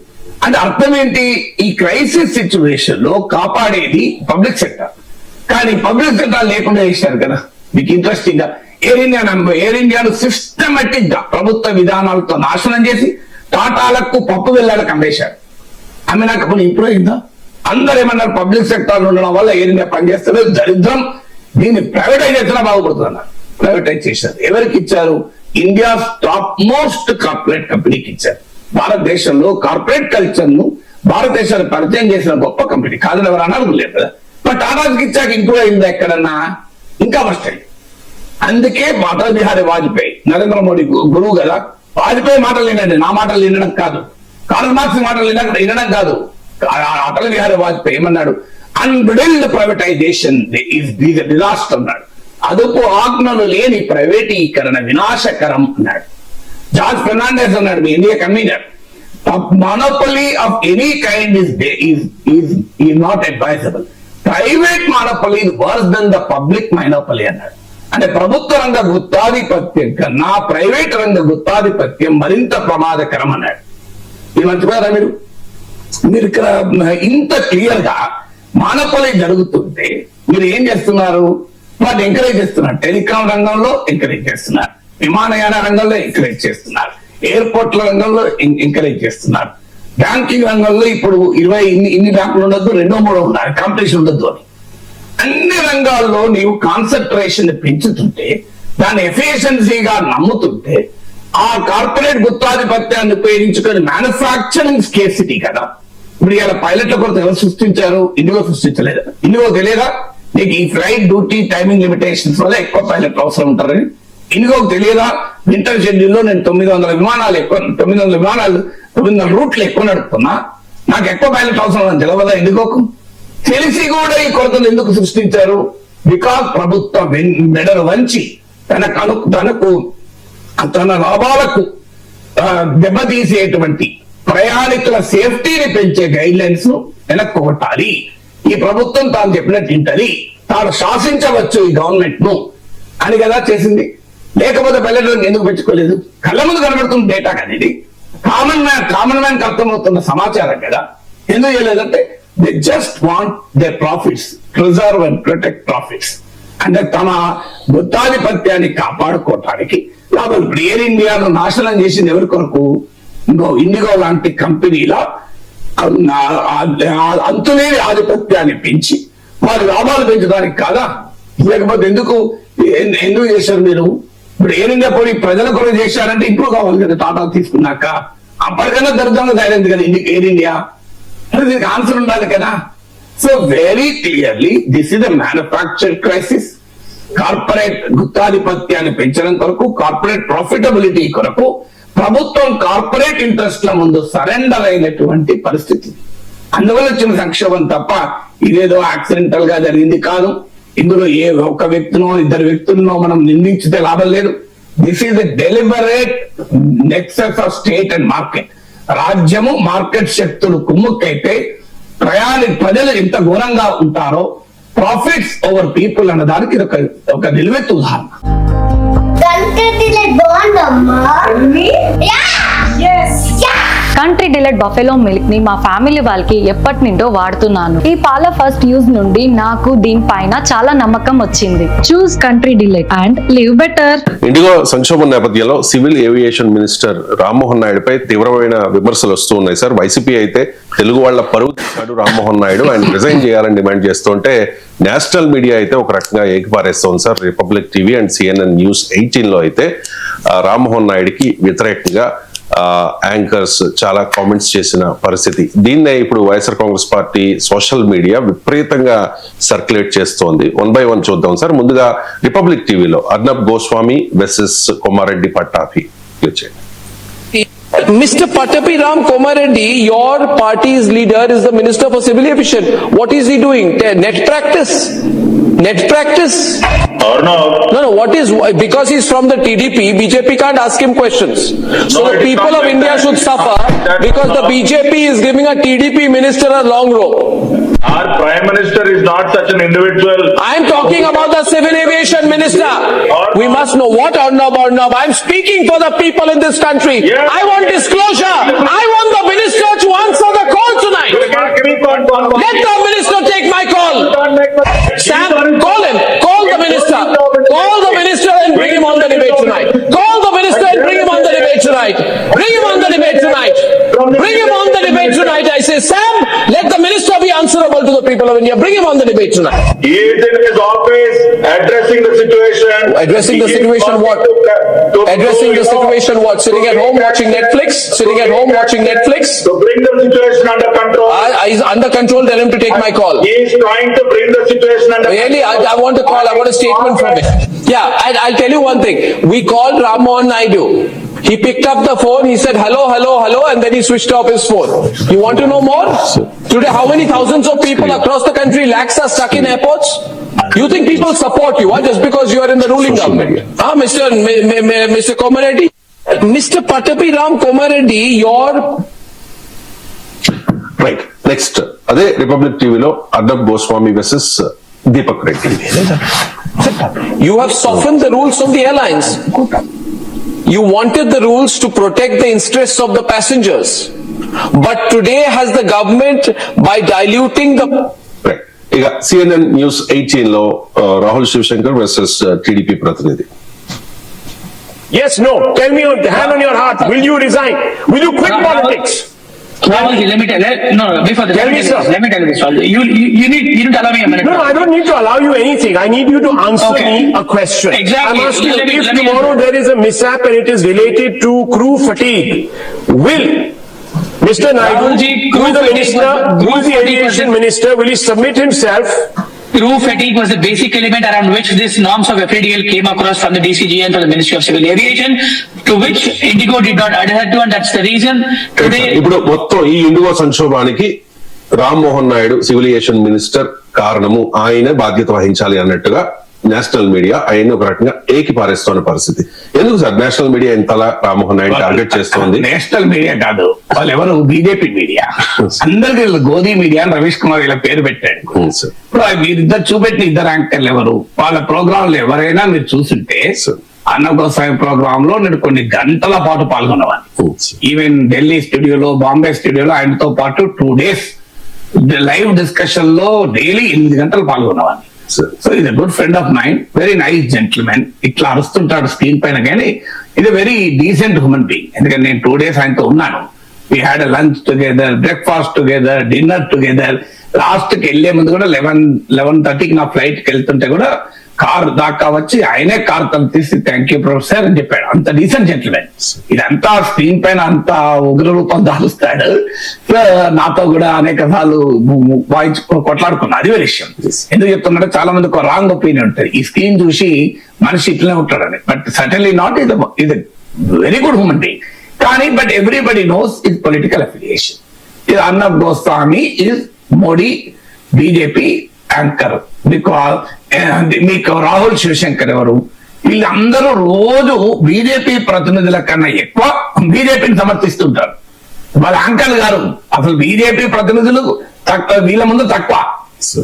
అంటే అర్థం ఏంటి? ఈ క్రైసిస్ సిచ్యువేషన్ లో కాపాడేది పబ్లిక్ సెక్టర్. కానీ పబ్లిక్ సెక్టర్ లేకుండా చేశారు కదా. మీకు ఇంట్రెస్టింగ్ గా ఎయిర్ ఇండియాను సిస్టమేటిక్ గా ప్రభుత్వ విధానాలతో నాశనం చేసి టాటాలకు పప్పు వెళ్ళాలకు అమ్మేశారు. అమ్మినాక కొన్ని ఇంప్రూవ్ అయిందా? అందరూ ఏమన్నారు? పబ్లిక్ సెక్టర్ ఉండడం వల్ల ఎయిర్ ఇండియా పనిచేస్తారు, దరిద్రం, దీన్ని ప్రైవేటైజ్ చేసినా బాగుపడుతున్నారు. ప్రైవేటైజ్ చేశారు. ఎవరికి ఇచ్చారు? ఇండియా టాప్ మోస్ట్ కార్పొరేట్ కంపెనీకి ఇచ్చారు. భారతదేశంలో కార్పొరేట్ కల్చర్ ను భారతదేశాన్ని పరిచయం చేసిన గొప్ప కంపెనీ కాదని ఎవరు అన్నారు లేదు కదా. బట్ టాటాకి ఇచ్చాక ఇంప్రూవ్ అయిందా ఎక్కడన్నా? ఇంకా ఫస్ట్ అయింది. అందుకే అటల్ బిహారీ వాజ్పేయి, నరేంద్ర మోడీ గురువు కదా, వాజ్పేయి మాటలు వినండి, నా మాటలు వినడం కాదు, కార్ల్ మార్క్స్ మాటలు వినడం కాదు. అటల్ బిహారీ వాజ్పేయి ఏమన్నాడు? అన్బ్రిడిల్డ్ ప్రైవేటైజేషన్ ఈజ్ డిజాస్టర్ అన్నాడు. అదుపు ఆజ్ఞలు లేని ప్రైవేటీకరణ వినాశకరం అన్నాడు. జార్జ్ ఫెర్నాండెస్ అన్నాడు, మీ India convenor, monopoly of any kind is not advisable. Private monopoly is worse than the public monopoly అన్నాడు. అంటే ప్రభుత్వ రంగ గుత్తాధిపత్యం కన్నా ప్రైవేట్ రంగ గుత్తాధిపత్యం మరింత ప్రమాదకరం అన్నాడు. ఇది మర్చిపోయారా మీరు? మీరు ఇక్కడ ఇంత క్లియర్ గా మానోపలి జరుగుతుంటే మీరు ఏం చేస్తున్నారు? వాటిని ఎంకరేజ్ చేస్తున్నారు. టెలికాం రంగంలో ఎంకరేజ్ చేస్తున్నారు, విమానయాన రంగంలో ఎంకరేజ్ చేస్తున్నారు, ఎయిర్పోర్ట్ల రంగంలో ఎంకరేజ్ చేస్తున్నారు, బ్యాంకింగ్ రంగంలో ఇప్పుడు 20 ఇన్ని బ్యాంకులు ఉండొద్దు, 2-3 ఉన్నాయి, కాంపిటీషన్ ఉండొద్దు అని. అన్ని రంగాల్లో నీవు కాన్సన్ట్రేషన్ పెంచుతుంటే, దాన్ని ఎఫిషియన్సీగా నమ్ముతుంటే, ఆ కార్పొరేట్ గుత్తాధిపత్యాన్ని ఉపయోగించుకొని మ్యానుఫ్యాక్చరింగ్ స్కేర్సిటీ కదా. ఇప్పుడు ఇలా పైలట్ల కొరత ఎవరు సృష్టించారు? ఇండిగో సృష్టించలేదు. ఇండిగో తెలియదా నీకు ఈ ఫ్లైట్ డ్యూటీ టైమింగ్ లిమిటేషన్స్ వల్ల ఎక్కువ పైలట్లు అవసరం ఉంటారని? ఇండిగోకి తెలియదా వింటర్ షెడ్యూల్ లో నేను 900 రూట్లు ఎక్కువ నడుపుతున్నా, నాకు ఎక్కువ పైలట్ అవసరం అని తెలియదా ఇండిగోకు? తెలిసి కూడా ఈ కొరతను ఎందుకు సృష్టించారు? బికాస్ ప్రభుత్వ మెడలు వంచి తన లాభాలకు దెబ్బతీసేటువంటి ప్రయాణికుల సేఫ్టీని పెంచే గైడ్ లైన్స్ ను వెనక్కి కొట్టాలి. ఈ ప్రభుత్వం తాను చెప్పినట్టు వింటది, తాను శాసించవచ్చు ఈ గవర్నమెంట్ ను అని కదా చేసింది. లేకపోతే పల్లెటూరు ఎందుకు పెంచుకోలేదు? కళ్ళ ముందు కనబడుతున్న డేటా కదా ఇది. కామన్ మ్యాన్ అర్థమవుతున్న సమాచారం కదా. ఎందుకు చేయలేదంటే they just want their profits, preserve and protect profits. అంటే తమ గుత్తాధిపత్యాన్ని కాపాడుకోవటానికి లాభం. ఇప్పుడు ఎయిర్ ఇండియాను నాశనం చేసింది ఎవరి కొరకు? ఇండిగో లాంటి కంపెనీల అంతులేని ఆధిపత్యాన్ని పెంచి వారి లాభాలు పెంచడానికి కాదా? లేకపోతే ఎందుకు చేశారు మీరు? ఇప్పుడు ఎయిర్ ఇండియా పోయి ప్రజల కొరకు చేశారంటే ఇంప్రూవ్ కావాలి కదా. టాటా తీసుకున్నాక అప్పటికన్నా దరిద్రంగా తయారైంది కదా ఎయిర్ ఇండియా. దీనికి ఆన్సర్ ఉండాలి కదా. So very clearly this is the manufacture crisis. Corporate గుత్తాధిపత్యాన్ని పెంచడం కొరకు, కార్పొరేట్ ప్రాఫిటబిలిటీ కొరకు ప్రభుత్వం కార్పొరేట్ ఇంట్రెస్ట్ల ముందు సరెండర్ అయినటువంటి పరిస్థితి. అందువల్ల వచ్చిన సంక్షోభం తప్ప ఇదేదో యాక్సిడెంటల్ గా జరిగింది కాదు. ఇందులో ఏ ఒక వ్యక్తినో 2 వ్యక్తులను మనం నిందించితే లాభం లేదు. This is a deliberate Nexus of state and market. రాజ్యము మార్కెట్ శక్తులు కుమ్ముక్కైతే ప్రజలు ఎంత ఘోరంగా ఉంటారో, ప్రాఫిట్స్ ఓవర్ పీపుల్ అన్న దానికి ఇది ఒక నిలువెత్తు ఉదాహరణ. బాగుందమ్మా. Yes. Yeah. Country delight buffalo milk ని మా ఫ్యామిలీ వాళ్ళకి ఎప్పటి నుండో వాడుతున్నాను. ఈ పాల ఫస్ట్ యూజ్ నుండి నాకు దీనిపైన చాలా నమ్మకం వచ్చింది. Choose Country Delight and live better. IndiGo సంక్షోభం నేపథ్యంలో సివిల్ ఏవియేషన్ మినిస్టర్ రామ్మోహన్ నాయుడుపై తీవ్రమైన విమర్శలు వస్తూ ఉన్నాయి సార్. వైసీపీ అయితే తెలుగు వాళ్ళ పరువు తీశాడు రామ్మోహన్ నాయుడు, ఆయన రిజైన్ చేయాలని డిమాండ్ చేస్తుంటే నేషనల్ మీడియా అయితే ఒక రకంగా ఏకిపారేస్తోంది sir. Republic TV and CNN News 18 లో అయితే రామ్మోహన్ నాయుడుకి వ్యతిరేకంగా యాంకర్స్ చాలా కామెంట్స్ చేసిన పరిస్థితి. దీన్నే ఇప్పుడు YSR Congress party social media విపరీతంగా సర్క్యులేట్ చేస్తోంది. 1 by 1 చూద్దాం సార్. ముందుగా రిపబ్లిక్ టీవీలో Arnab Goswami versus Komareddy Pattabhi. Mr. Patapi Ram Komareddy, your party's leader, is the Minister for Civil Aviation. What is he doing? Net practice? Net practice? Or no? No, what is, because he's from the TDP, BJP can't ask him questions. So No, the it is people not of like India that. should suffer That because is the not- BJP is giving a TDP minister a long rope. Our Prime Minister is not such an individual. I'm talking about the Civil Aviation Minister. We must know what Arnab. I'm speaking for the people in this country. Yes. I want disclosure. I want the minister to answer the call tonight. Let the minister take my call. Sam, call him. Call the minister. Call the minister and bring him on the debate tonight. Call the minister and bring him on the debate tonight. Bring him on the debate tonight. Bring him on the debate tonight. I say, Sam, let the minister be answerable to the people of India. Bring him on the debate tonight. He is in his office addressing the situation. Addressing the situation what? Addressing the situation what? Sitting at home watching Netflix? Sitting at home watching Netflix? To bring the situation under control. He's under control. Tell him to take my call. He is trying to bring the situation under Really, control. I want a call. I want a statement from him. Yeah, I'll tell you one thing. We called Rammohan Naidu. He picked up the phone. He said, hello, hello, hello, and then he switched off his phone. You want to know more? Today, how many thousands of people across the country, lakhs are stuck in airports? You think people support you, just because you are in the ruling government? Mr. Komareddy? Mr. Patapi Ram Komareddy, your... right, next అదే republic టీవీలో Arnab Goswami versus Deepak Reddy. You have softened the rules of the airlines. You wanted the rules to protect the interests of the passengers. But today has the government, by diluting the... right, ఇక CNN News 18 లో Rahul Shivshankar versus TDP ప్రతినిధి. Yes, no. Tell me, hand on your heart. Will you resign? Will you quit politics? Rahulji, let me tell you. No, before this, Tell me, sir. let me tell you this. You need to allow me a minute. No, I don't need to allow you anything. I need you to answer Okay. me a question. Exactly. I'm asking Let me- you, if let me tomorrow answer. there is a mishap and it is related to crew fatigue, will Mr. Naidu, Rahulji, who crew is the fatigue minister, was- who is the crew fatigue was aviation the- minister, will he submit himself? Crew fatigue was the basic element around which these norms of FADL came across from the DCGA and from the Ministry of Civil Aviation, to which Indigo did not adhere to, and that's the reason today. ఇప్పుడు మొత్తం ఈ IndiGo సంక్షోభానికి Rammohan Naidu civil aviation minister కారణము, ఆయన బాధ్యత వహించాలి అన్నట్టుగా national media ఆయన ఒక రకంగా ఏకిపారేస్తున్న పరిస్థితి. ఎందుకు సార్ నేషనల్ మీడియా ఇంతలా రామ్మోహన్ నాయుడు టార్గెట్ చేస్తోంది? నేషనల్ మీడియా కాదు, వాళ్ళు ఎవరు బీజేపీ మీడియా. అందరికి గోధీ మీడియా అని రవీష్ కుమార్ ఇలా పేరు పెట్టాడు. సార్ ఇప్పుడు మీరిద్దరు చూపెట్టిన ఇద్దరు యాంకర్లు ఎవరు? వాళ్ళ ప్రోగ్రాంలు ఎవరైనా మీరు చూస్తుంటే అన్నగోసాయి ప్రోగ్రామ్ లో నేను కొన్ని గంటల పాటు పాల్గొన్నవాడిని. ఈవెన్ ఢిల్లీ స్టూడియోలో, బాంబే స్టూడియోలో ఆయనతో పాటు 2 days లైవ్ డిస్కషన్ లో డైలీ 8 గంటలు పాల్గొన్నవాడిని. సో ఇది good friend of mind, very nice gentlemen. ఇట్లా అరుస్తుంటాడు స్క్రీన్ పైన, కానీ ఇది వెరీ డీసెంట్ హ్యూమన్ బీయింగ్. ఎందుకంటే నేను 2 days ఆయనతో ఉన్నాను. We had lunch together, breakfast together, dinner together. Last కి వెళ్లే ముందు కూడా 11:30కి నా ఫ్లైట్ కి వెళ్తుంటే కూడా కార్ దాకా వచ్చి ఆయనే కార్ తను తీసి థ్యాంక్ యూ ప్రొఫెసర్ అని చెప్పాడు. అంత డీసెంట్ జెంటిల్మెన్. ఇదంతా స్క్రీన్ పైన అంత ఉగ్ర రూపం దాలుస్తాడు. నాతో కూడా అనేక సార్లు వాయించి కొట్లాడుకున్నా. అది వేరే విషయం. ఎందుకు చెప్తున్నట్టు చాలా మందికి రాంగ్ ఒపీనియన్ ఉంటుంది, ఈ స్క్రీన్ చూసి మనిషి ఇట్లనే ఉంటాడని. But certainly not. ఇది వెరీ గుడ్ హ్యూమన్ బీయింగ్. కానీ but everybody knows is political affiliation. ఇది Arnab Goswami is Modi BJP anchor. మీకు రాహుల్ శివశంకర్ ఎవరు? వీళ్ళందరూ రోజు బీజేపీ ప్రతినిధుల కన్నా ఎక్కువ బీజేపీని సమర్థిస్తుంటారు. వాళ్ళ యాంకర్లు గారు అసలు బీజేపీ ప్రతినిధులు వీళ్ళ ముందు తక్కువ.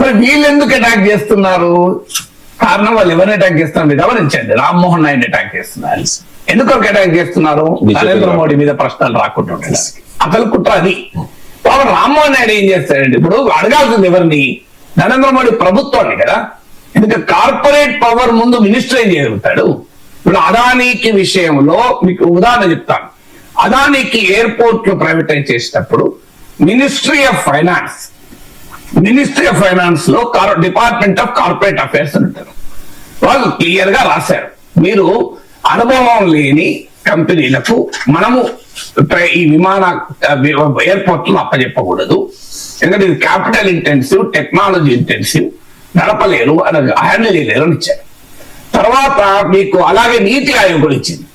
మరి వీళ్ళు ఎందుకు అటాక్ చేస్తున్నారు? కారణం వాళ్ళు ఎవరిని అటాక్ చేస్తున్నారు మీరు గమనించండి. రామ్మోహన్ నాయుడు అటాక్ చేస్తున్నారు. ఎందుకు అటాక్ చేస్తున్నారు? నరేంద్ర మోడీ మీద ప్రశ్నలు రాకుండా ఉండడానికి. అసలు కుట్ర అది. పాపం రామ్మోహన్ నాయుడు ఏం చేస్తాడండి, ఇప్పుడు అడగాల్సింది ఎవరిని, నరేంద్ర మోడీ ప్రభుత్వాన్ని కదా. ఎందుకంటే కార్పొరేట్ పవర్ ముందు మినిస్టర్ ఏం చేయగలుగుతాడు. ఇప్పుడు అదానీకి విషయంలో మీకు ఉదాహరణ చెప్తాను. అదానీకి ఎయిర్పోర్ట్లు ప్రైవేటైజ్ చేసేటప్పుడు మినిస్ట్రీ ఆఫ్ ఫైనాన్స్ లో డిపార్ట్మెంట్ ఆఫ్ కార్పొరేట్ అఫైర్స్ అంటారు. వాళ్ళు క్లియర్ గా రాశారు, మీరు అనుభవం లేని కంపెనీలకు మనము ఈ విమాన ఎయిర్పోర్ట్లు అప్పచెప్పకూడదు, ఎందుకంటే ఇది క్యాపిటల్ ఇంటెన్సివ్, టెక్నాలజీ ఇంటెన్సివ్, నడపలేరు అని హ్యాండిల్ చేయలేరు అని ఇచ్చారు. తర్వాత మీకు అలాగే నీతి ఆయోగ్ కూడా ఇచ్చింది,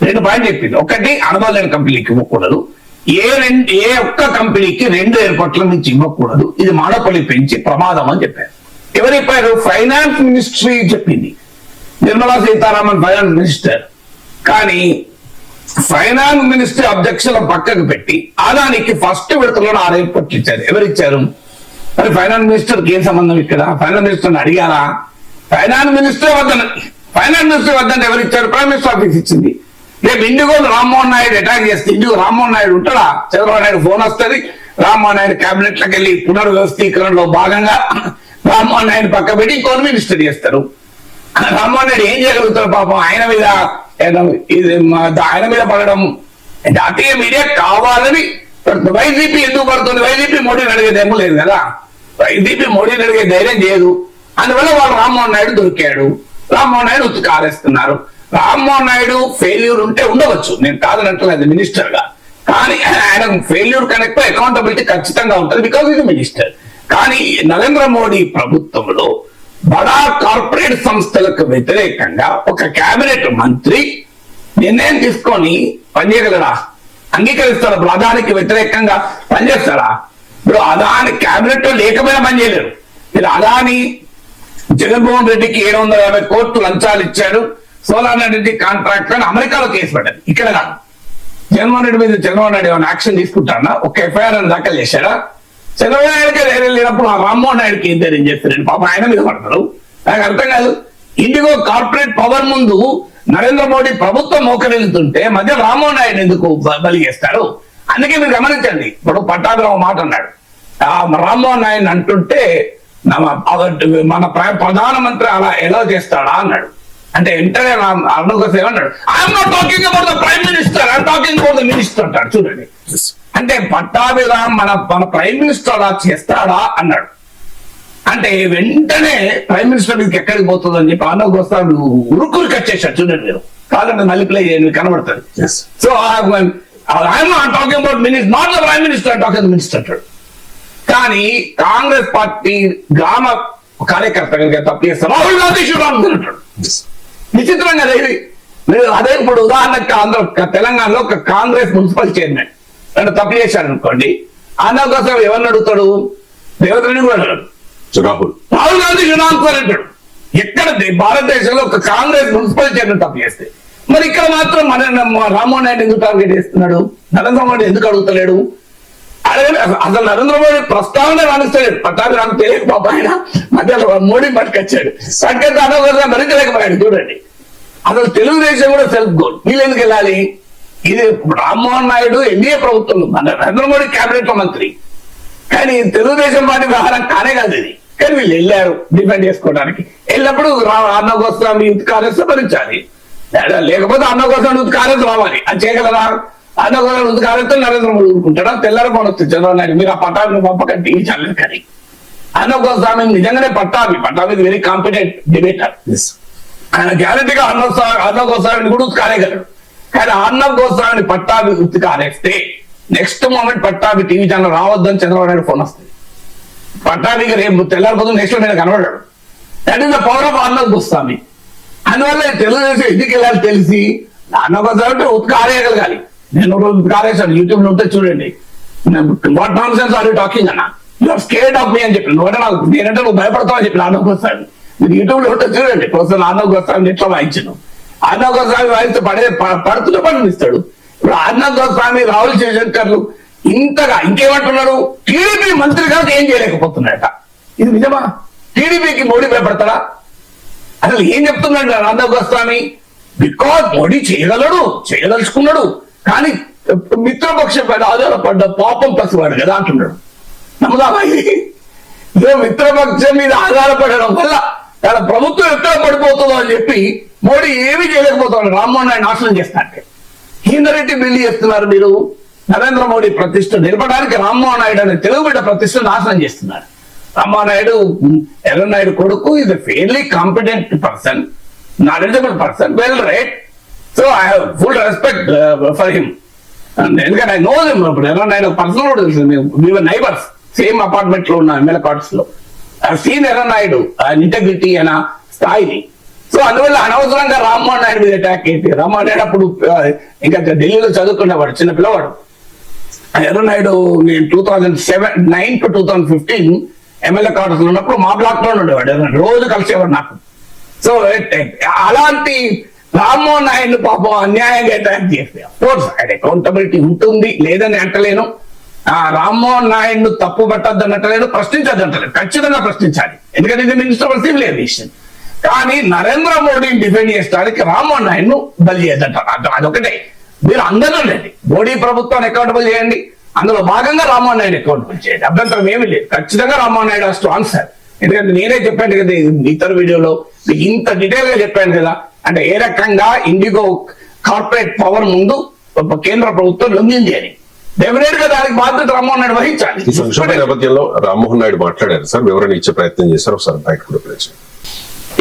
2 పాయింట్ చెప్పింది. ఒకటి, అనుభవం లేని కంపెనీకి ఇవ్వకూడదు, ఏ ఒక్క కంపెనీకి 2 ఎయిర్పోర్ట్ల నుంచి ఇవ్వకూడదు, ఇది మానోపలి పెంచి ప్రమాదం అని చెప్పారు. ఎవరు చెప్పారు? ఫైనాన్స్ మినిస్ట్రీ చెప్పింది, నిర్మలా సీతారామన్ ఫైనాన్స్ మినిస్టర్. కానీ ఫైనాన్స్ మినిస్ట్రీ అబ్జెక్షన్ పక్కకు పెట్టి అదానికి ఫస్ట్ విడతలో 6 ఎయిర్పోర్ట్లు ఇచ్చారు. ఎవరు ఇచ్చారు? మరి ఫైనాన్స్ మినిస్టర్కి ఏం సంబంధం ఇక్కడ? ఫైనాన్స్ మినిస్టర్ని అడిగారా? ఫైనాన్స్ మినిస్టర్ వద్దంటే ఎవరు ఇచ్చారు? ప్రైమ్ మినిస్టర్ ఆఫీస్ ఇచ్చింది. రేపు ఇండిగో రామ్మోహన్ నాయుడు అటాక్ చేస్తే ఇండిగో రామ్మోహన్ నాయుడు ఉంటాడా? చంద్రబాబు నాయుడు ఫోన్ వస్తుంది, రామ్మోహన్ నాయుడు కేబినెట్ లోకి వెళ్ళి పునర్వ్యవస్థీకరణలో భాగంగా రామ్మోహన్ నాయుడు పక్క పెట్టి ఇంకొన్ని మినిస్టర్ చేస్తారు. రామ్మోహన్ నాయుడు ఏం చేయగలుగుతారు? పాపం ఆయన మీద పడడం జాతీయ మీడియా కావాలని వైసీపీ ఎందుకు పడుతుంది? వైసీపీ మోడీని అడిగే ధైర్యం లేదు కదా, వైసీపీ మోడీని అడిగే ధైర్యం చేయదు. అందువల్ల వాళ్ళు రామ్మోహన్ నాయుడు దొరికాడు, రామ్మోహన్ నాయుడు ఉత్తుకు ఆరేస్తున్నారు. రామ్మోహన్ నాయుడు ఫెయిల్యూర్ ఉంటే ఉండవచ్చు, నేను కాదనట్లేదు మినిస్టర్ గా, కానీ ఆయన ఫెయిల్యూర్ కనెక్ట్ అకౌంటబిలిటీ ఖచ్చితంగా ఉంటుంది, బికాజ్ ఇది మినిస్టర్. కానీ నరేంద్ర మోడీ ప్రభుత్వంలో బడా కార్పొరేట్ సంస్థలకు వ్యతిరేకంగా ఒక కేబినెట్ మంత్రి నిర్ణయం తీసుకొని పనిచేయగలరా? అంగీకరిస్తారా? ఇప్పుడు అదానికి వ్యతిరేకంగా పనిచేస్తారా? ఇప్పుడు అదాని కేబినెట్ లో లేకపోయినా పనిచేయలేరు. మీరు అదాని జగన్మోహన్ రెడ్డికి 750 కోట్లు లంచాలు ఇచ్చాడు, సోలార్ ఎనర్జీ కాంట్రాక్ట్ అని అమెరికాలో కేసు పెట్టారు, ఇక్కడ కాదు. జగన్మోహన్ రెడ్డి మీద చంద్రబాబు నాయుడు ఏమైనా యాక్షన్ తీసుకుంటాడా? ఒక ఎఫ్ఐఆర్ అని దాఖలు చేశాడా? చంద్రబాబు నాయుడుకి ధైర్యం లేనప్పుడు ఆ రామ్మోహన్ నాయుడుకి ఏం ధైర్యం చేస్తారండి? పాపం ఆయన మీద పడతారు. నాకు అర్థం కాదు. ఇండిగో కార్పొరేట్ పవర్ ముందు నరేంద్ర మోడీ ప్రభుత్వం మోకరిల్లుతుంటే మధ్య రామ్మోహన్ నాయుడు ఎందుకు బలి చేస్తారు? అందుకే మీరు గమనించండి, ఇప్పుడు పట్టాభిరావు మాట అన్నాడు, రామ్మోహన్ నాయుడు అంటుంటే మన ప్రధానమంత్రి అలా ఎలా చేస్తాడా అన్నాడు. అంటే వెంటనే అరుణ్ ఏమన్నాడు, I'm not talking about the prime minister, I'm talking about the minister అంటాడు. చూడండి, అంటే పట్టాభిరామ్ మన ప్రైమ్ మినిస్టర్ అలా చేస్తాడా అన్నాడు. అంటే వెంటనే ప్రైమ్ మినిస్టర్ మీదకి ఎక్కడికి పోతుంది అని చెప్పి అన్నకు వస్తా ఉరుకురు కట్టేశాడు. చూడండి మీరు, కాదండి మళ్ళీ ప్లే చేయండి కనబడుతుంది. So I'm not talking about minister, not the prime minister, talking minister అంటాడు. కానీ కాంగ్రెస్ పార్టీ గ్రామ కార్యకర్తగా తప్పు చేస్తారు, రాహుల్ గాంధీ అంటాడు. విచిత్రంగా ఇది. అదే ఇప్పుడు ఉదాహరణకు తెలంగాణలో ఒక కాంగ్రెస్ మున్సిపల్ చైర్మన్ అంటే తప్పు చేశాడు అనుకోండి, అన్న కోసం ఎవరిని అడుగుతాడు? రేవంత్ రెడ్డి కూడా అడుగుతాడు, రాహుల్ గాంధీ ఆన్సర్ అంటాడు. ఎక్కడ భారతదేశంలో ఒక కాంగ్రెస్ మున్సిపల్ చైర్మన్ తప్పు చేస్తే, మరి ఇక్కడ మాత్రం మన రామ్మోహన్ నాయుడు ఎందుకు టార్గెట్ చేస్తున్నాడు? నరేంద్ర మోడీ ఎందుకు అడుగుతలేడు? అసలు నరేంద్ర మోడీ ప్రస్తావన రాణిస్తాడు. పట్టాభి నాకు తెలియక పాప ఆయన మధ్యలో మోడీ పట్టుకొచ్చాడు, పట్టుకొచ్చి అనవసరంగా భరించలేకపోయాడు. చూడండి, అసలు తెలుగుదేశం కూడా సెల్ఫ్ గోల్, వీళ్ళు ఎందుకు వెళ్ళాలి? ఇది రామ్మోహన్ నాయుడు ఎన్డీఏ ప్రభుత్వంలో నరేంద్ర మోడీ కేబినెట్ లో మంత్రి, కానీ తెలుగుదేశం పార్టీ వ్యవహారం కానే కాదు ఇది. కానీ వీళ్ళు వెళ్ళారు డిఫెండ్ చేసుకోవడానికి. వెళ్ళినప్పుడు అన్న గోస్వామి యూత్ కాంగ్రెస్ భరించాలి, లేకపోతే అన్న గోస్వామి యూత్ కాంగ్రెస్ రావాలి. అది చేయగలరా? అన్న గోస్వామి యూత్ కాంగ్రెస్ నరేంద్ర మోడీ ఊరుకుంటాడా? తెల్లారి పడొచ్చు చంద్రబాబు నాయుడు, మీరు ఆ పట్టాభిని పంపకండి టీవీ ఛానల్. కానీ అన్న గోస్వామి నిజంగానే పట్టాభి వెరీ కాంపిటెంట్ డిబేటర్, ఆయన గ్యారెంటీగా అన్న గోస్వామిని కూడా ఉత్కారేయగలడు. కానీ అర్ణబ్ గోస్వామిని పట్టాభి ఉత్కారేస్తే next moment Pattabhi TV channel రావద్దని చంద్రబాబు నాయుడు ఫోన్ వస్తుంది. పట్టాభికి రేపు తెల్లారిపోతుంది, నెక్స్ట్ నేను కనబడ్డాడు. That is the power of Arnab Goswami. అందువల్ల తెలుగుదేశం ఎందుకు వెళ్ళాలి తెలిసి అర్ణబ్ గోస్వామి ఉత్కారేయగలగాలి. నేను ఉత్కారేశాను, యూట్యూబ్ లో ఉంటే చూడండి. What nonsense are you talking అన్న, you are scared of me అని చెప్పి, నేనంటే నువ్వు భయపడతావు అని చెప్పి అర్ణబ్ గోస్వామి. మీరు యూట్యూబ్ లో ఉంటే చూడండి, ప్రొఫెసర్ అర్ణబ్ గోస్వామి ఎట్లా వాయించను. అర్ణబ్ గోస్వామి వాయిస్తే పడుతున్న పనిస్తాడు. ఇప్పుడు అర్ణబ్ గోస్వామి, రాహుల్ శివశంకర్లు ఇంతగా ఇంకేమంటున్నారు? టీడీపీ మంత్రి గారికి ఏం చేయలేకపోతున్నాడట. ఇది నిజమా? టీడీపీకి మోడీ భయపడతాడా? అసలు ఏం చెప్తున్నాడు అర్ణబ్ గోస్వామి? బికాజ్ మోడీ చేయగలడు, చేయదలుచుకున్నాడు, కానీ మిత్రపక్షం పైన ఆధారపడ్డ పాపం పసివాడు కదా అంటున్నాడు. నమ్ముదామా ఇది? ఇదే మిత్రపక్షం మీద ఆధారపడడం వల్ల తన ప్రభుత్వం ఎక్కడ పడిపోతుందో అని చెప్పి మోడీ ఏమీ చేయలేకపోతున్నాడు. రామ్మోహన్ నాయుడు నాశనం చేస్తారంటే హీనరెడ్డి బిల్లు చేస్తున్నారు మీరు. నరేంద్ర మోడీ ప్రతిష్ట నిలపడానికి రామ్మోహన్ నాయుడు అనే తెలుగు బిడ్డ ప్రతిష్ట నాశనం చేస్తున్నారు. రామ్మోహన్ నాయుడు ఎర్రనాయుడు కొడుకు ఇది fairly competent person, knowledgeable person, well right. So I have full respect for him. ఎందుకంటే ఐ నో హిమ్. ఇప్పుడు ఎర్రనాయుడు పర్సన్ కూడా తెలుసు. మేము నైబర్స్, సేమ్ అపార్ట్మెంట్ లో ఉన్న ఎమ్మెల్యే క్వార్టర్స్ లో. సీన్ ఎర్రనాయుడు ఇంటెగ్రిటీ అనే స్థాయిని. సో అందువల్ల అనవసరంగా రామ్మోహన్ నాయుడు మీద అటాక్ అయితే, రామ్మోహన్ నాయుడు అప్పుడు ఇంకా ఢిల్లీలో చదువుకునేవాడు, చిన్న పిల్లవాడు. ఎర్రనాయుడు నేను 2009 to 2015 ఎమ్మెల్యే క్వార్టర్స్ లో ఉన్నప్పుడు మా బ్లాక్ లో ఉండేవాడు. రోజు కలిసేవాడు నాకు. సో అలాంటి రామ్మోహన్ నాయుడు పాపం అన్యాయంగా అటాక్ చేస్తే అఫ్కోర్స్ ఆయన అకౌంటబిలిటీ ఉంటుంది, లేదని అంటలేను. రామ్మోహన్ నాయుడు తప్పు పట్టద్దు అంటలేను, ప్రశ్నించద్దు అంటలేదు. ఖచ్చితంగా ప్రశ్నించాలి, ఎందుకంటే ఇది మినిస్టర్ ఆఫ్ సివిల్ ఏవియేషన్. కానీ నరేంద్ర మోడీని డిఫెండ్ చేయడానికి రామ్మోహన్ నాయుడు బలి చేయద్దంటారు. అదొకటే. మీరు అందరూ లేండి, మోడీ ప్రభుత్వాన్ని అకౌంటబుల్ చేయండి, అందులో భాగంగా రామ్మోహన్ నాయుడు అకౌంటబుల్ చేయండి, అభ్యంతరం ఏమీ లేదు. ఖచ్చితంగా Rammohan Naidu has to answer. ఎందుకంటే నేనే చెప్పాను కదా ఇతర వీడియోలో, మీకు ఇంత డీటెయిల్ గా చెప్పాను కదా. అంటే ఏ రకంగా ఇండిగో కార్పొరేట్ పవర్ ముందు కేంద్ర ప్రభుత్వం లొంగింది అని. డెఫినెట్ గా దానికి బాధ్యత రామ్మోహన్ నాయుడు వహించాలి. ఈ సంక్షోభ నేపథ్యంలో రామ్మోహన్ నాయుడు మాట్లాడారు సార్, వివరణ ఇచ్చే ప్రయత్నం చేశారు. ఒకసారి బయట కూడా ప్రయత్నం.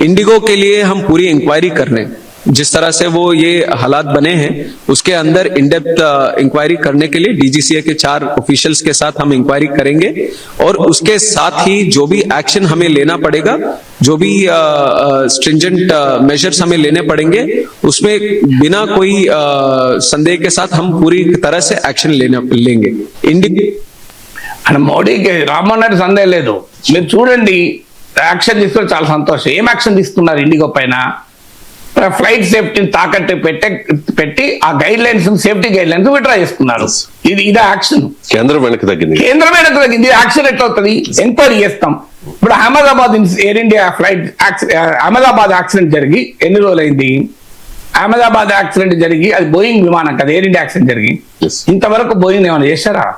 इंडिगो के लिए हम पूरी इंक्वायरी कर रहे हैं. जिस तरह से वो ये हालात बने हैं उसके अंदर इन डेप्थ इंक्वायरी करने के लिए डीजीसीए के 4 ऑफिशियल्स के साथ हम इंक्वायरी करेंगे और उसके साथ ही जो भी एक्शन हमें लेना पड़ेगा, जो भी स्ट्रिंजेंट मेजर्स हमें लेने पड़ेंगे, उसमें बिना कोई संदेह के साथ हम पूरी तरह से एक्शन लेंगे. మోడీకి రామ్మోహన్ నాయుడు సందేహం లేదు. మీరు చూడండి, యాక్షన్ తీసుకుని చాలా సంతోషం. ఏం యాక్షన్ తీసుకున్నారు ఇండిగో పైన? ఫ్లైట్ సేఫ్టీని తాకట్టు పెట్టి ఆ guide lines, safety guide lines withdraw చేసుకున్నారు. ఇది యాక్షన్. కేంద్రం వెనక్కి తగ్గింది. యాక్షన్ ఎట్లా అవుతుంది? ఎంక్వైరీ చేస్తాం. ఇప్పుడు Ahmedabad air India flight Ahmedabad accident జరిగి ఎన్ని రోజులైంది? అహ్మదాబాద్ యాక్సిడెంట్ జరిగి అది బోయింగ్ విమానం కదా, ఎయిర్ ఇండియా యాక్సిడెంట్ జరిగి. ఇంతవరకు బోయింగ్ ఏమైనా చేశారా?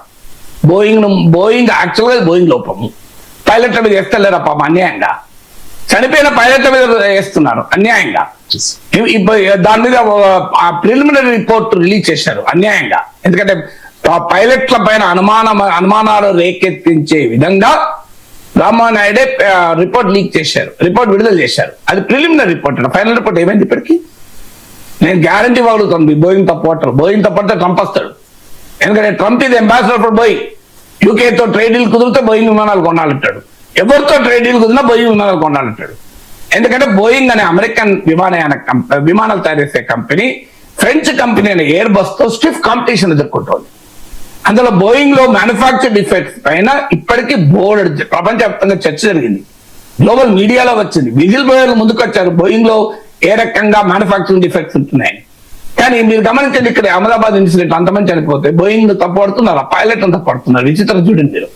బోయింగ్ యాక్చువల్గా బోయింగ్ లోపము. పైలట్ల మీద వేస్తలేరా పాపం అన్యాయంగా? చనిపోయిన పైలట్ల మీద వేస్తున్నారు అన్యాయంగా. దాని మీద ప్రిలిమినరీ రిపోర్ట్ రిలీజ్ చేశారు అన్యాయంగా. ఎందుకంటే పైలట్ల పైన అనుమానాలు రేకెత్తించే విధంగా రామ్మోహన్ నాయుడే రిపోర్ట్ లీక్ చేశారు, రిపోర్ట్ విడుదల చేశారు. అది ప్రిలిమినరీ రిపోర్ట్. ఫైనల్ రిపోర్ట్ ఏమైంది ఇప్పటికీ? నేను గ్యారంటీ ఇవ్వగలుగుతాను, బోయింగ్ తప్పడితే ట్రంప్ వస్తాడు. ఎందుకంటే ట్రంప్ ఇది అంబాసిడర్ ఫర్ బోయింగ్. యూకేతో ట్రేడ్ డీల్ కుదిరితే బోయింగ్ విమానాలు కొనాలంటాడు, ఎవరితో ట్రేడ్ డీల్ కుదిరినా బోయింగ్ విమానాలు కొనాలంటాడు. ఎందుకంటే బోయింగ్ అనే అమెరికన్ విమానాలు తయారు చేసే కంపెనీ ఫ్రెంచ్ కంపెనీ అనే ఎయిర్ బస్ తో స్టిఫ్ కాంపిటీషన్ ఎదుర్కొంటోంది. అందులో బోయింగ్ లో మ్యానుఫ్యాక్చర్ డిఫెక్ట్స్ పైన ఇప్పటికీ బోర్డు ప్రపంచవ్యాప్తంగా చర్చ జరిగింది. గ్లోబల్ మీడియాలో వచ్చింది, విజిల్ బ్లోయర్లు ముందుకు వచ్చారు బోయింగ్ లో ఏ రకంగా మ్యానుఫ్యాక్చరింగ్ డిఫెక్ట్స్ ఉంటున్నాయని. కానీ మీరు గమనించండి, ఇక్కడ అహ్మదాబాద్ ఇన్సిడెంట్ అంతమంది చనిపోతే బోయింగ్ తప్పడుతున్నారు, పైలట్ తప్పడుతున్నారు. విచిత్రం చూడండి మీరు.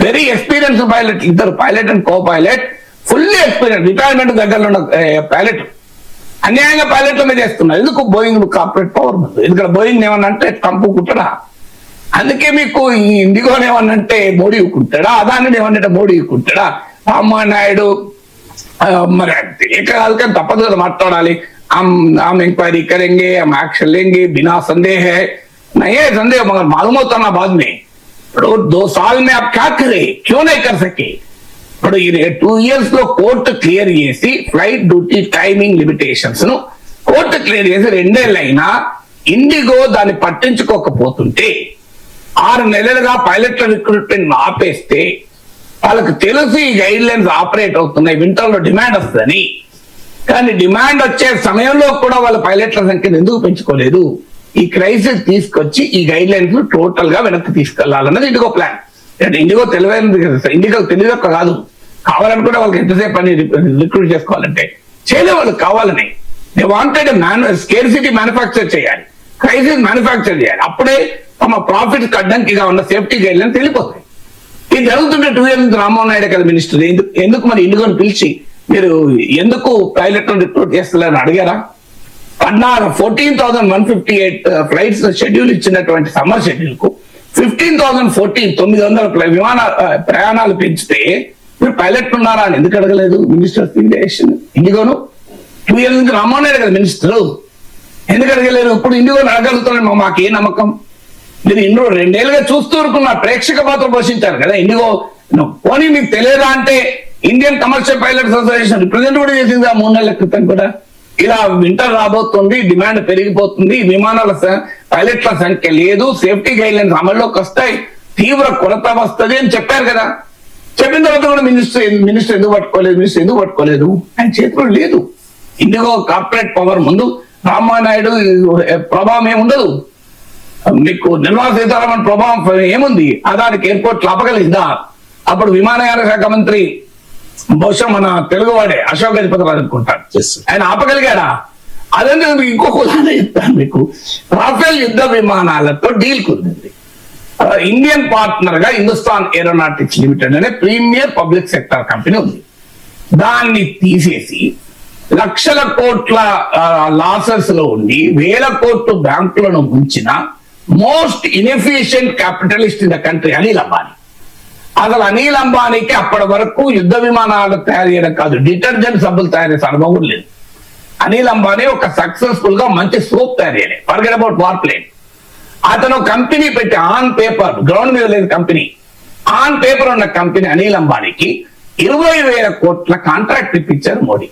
వెరీ ఎక్స్పీరియన్స్ పైలట్, ఇద్దరు pilot and co pilot, fully experience, retirement దగ్గరలో ఉన్న పైలట్ అన్యాయంగా పైలట్ల మీద చేస్తున్నారు. ఎందుకు? బోయింగ్ కార్పొరేట్ పవర్ ముందు. ఎందుకంటే బోయింగ్ ఏమన్నా అంటే కంపు కుట్టడా? అందుకే మీకు ఈ ఇండిగోని ఏమన్నా అంటే మోడీ కుట్టాడా, అదాన్ని ఏమన్నా మోడీ కుట్టాడా? రామ్మోహన్ నాయుడు మరి ఏకాధికం తప్పదు కదా మాట్లాడాలి. हम इंक्वायरी करेंगे, हम एक्शन लेंगे, बिना संदेह है. नहीं है संदेह, मगर मालूम होता ना बाद में. 2 साल में आप क्या करे, क्यों नहीं कर सके? 2 years లో కోర్టు క్లియర్ చేసి ఫ్లైట్ డ్యూటీ టైమింగ్ లిమిటేషన్స్ ను కోర్టు క్లియర్ చేసి 2 ఏళ్ళైనా ఇండిగో దాన్ని పట్టించుకోకపోతుంటే 6 నెలలుగా పైలట్ల రిక్రూట్మెంట్ ఆపేస్తే వాళ్ళకి తెలుసు ఈ గైడ్ లైన్స్ ఆపరేట్ అవుతున్నాయి, వింటర్ లో డిమాండ్ వస్తుందని. కానీ డిమాండ్ వచ్చే సమయంలో కూడా వాళ్ళ పైలట్ల సంఖ్యను ఎందుకు పెంచుకోలేదు? ఈ క్రైసిస్ తీసుకొచ్చి ఈ గైడ్ లైన్స్ టోటల్ గా వెనక్కి తీసుకెళ్లాలన్నది ఇండిగో ప్లాన్. ఇండిగో తెలివైనది కదా, ఇండిగో తెలియక కాదు. కావాలనుకుంటే వాళ్ళకి ఎంతసేపు పని రిక్రూట్ చేసుకోవాలంటే చేయలే, వాళ్ళకి కావాలని. దే వాంటెడ్ స్కేర్సిటీ మ్యానుఫ్యాక్చర్ చేయాలి, క్రైసిస్ మ్యానుఫ్యాక్చర్ చేయాలి. అప్పుడే తమ ప్రాఫిట్ అడ్డంకిగా ఉన్న సేఫ్టీ గైడ్ లైన్స్ వెళ్ళిపోతాయి. ఇది జరుగుతుంటే 2 years రామ్మోహన్ నాయుడు కదా మినిస్టర్. ఎందుకు మరి ఇండిగోని పిలిచి మీరు ఎందుకు పైలట్ రిక్రూట్ చేస్తున్నారని అడిగారా? 14,158 ఫ్లైట్స్ షెడ్యూల్ ఇచ్చినటువంటి సమ్మర్ షెడ్యూల్ కు 900 విమాన ప్రయాణాలు పెంచితే మీరు పైలట్ ఉన్నారా అని ఎందుకు అడగలేదు మినిస్టర్ ఆఫ్ ఏవియేషన్ ఇండిగోను 2 years నుంచి రామ్మోహన్ కదా మినిస్టర్, ఎందుకు అడగలేదు? ఇప్పుడు ఇండిగోను అడగలుగుతున్నాను, మాకు ఏ నమ్మకం? మీరు 2 ఏళ్ళుగా చూస్తూ ఊరుకున్నారు, ప్రేక్షక పాత్ర పోషించారు కదా ఇండిగో. పోనీ మీకు తెలియదా అంటే Indian commercial pilots association represent కూడా చేసింది 3 నెలల క్రితం కూడా. ఇలా వింటర్ రాబోతుంది, డిమాండ్ పెరిగిపోతుంది, విమానాల పైలట్ల సంఖ్య లేదు, సేఫ్టీ గైడ్ లైన్స్ అమల్లోకి వస్తాయి, తీవ్ర కొరత వస్తుంది అని చెప్పారు కదా. చెప్పిన తర్వాత కూడా మినిస్టర్ ఎందుకు పట్టుకోలేదు? ఆయన చేతిలో లేదు. ఇండిగో కార్పొరేట్ పవర్ ముందు రామ్మోహన్ నాయుడు ప్రభావం ఏముండదు. మీకు నిర్మలా సీతారామన్ ప్రభావం ఏముంది? అదానికి ఎయిర్పోర్ట్ ఆపగలిగిందా? అప్పుడు విమానయాన శాఖ మంత్రి బహుశా మన తెలుగువాడే అశోక్ గజపతిరాజు అనుకుంటాడు, ఆయన ఆపగలిగాడా? అదంటే ఇంకొక ఉదాహరణ చెప్తాను మీకు. రాఫెల్ యుద్ధ విమానాలతో డీల్ కుదిరింది. ఇండియన్ పార్ట్నర్ గా హిందుస్థాన్ ఏరోనాటిక్స్ లిమిటెడ్ అనే ప్రీమియర్ పబ్లిక్ సెక్టర్ కంపెనీ ఉంది. దాన్ని తీసేసి లక్షల కోట్ల లాసెస్ లో ఉండి 1000 కోట్లు బ్యాంకులను ముంచిన most inefficient capitalist in the country Anil Ambani. అసలు అనిల్ అంబానీకి అప్పటి వరకు యుద్ధ విమానాలు తయారు చేయడం కాదు, డిటర్జెంట్ సబ్బులు తయారు చేసే అనుభవం లేదు. అనిల్ అంబానీ ఒక సక్సెస్ఫుల్ గా మంచి సోప్ తయారు చేయలేదు, ఫర్గెట్ అబౌట్ వార్ప్లేన్. అతను కంపెనీ పెట్టి ఆన్ పేపర్, గ్రౌండ్ మీద లేదు కంపెనీ, ఆన్ పేపర్ ఉన్న కంపెనీ అనిల్ అంబానీకి 20,000 కోట్ల కాంట్రాక్ట్ ఇప్పించారు మోడీ.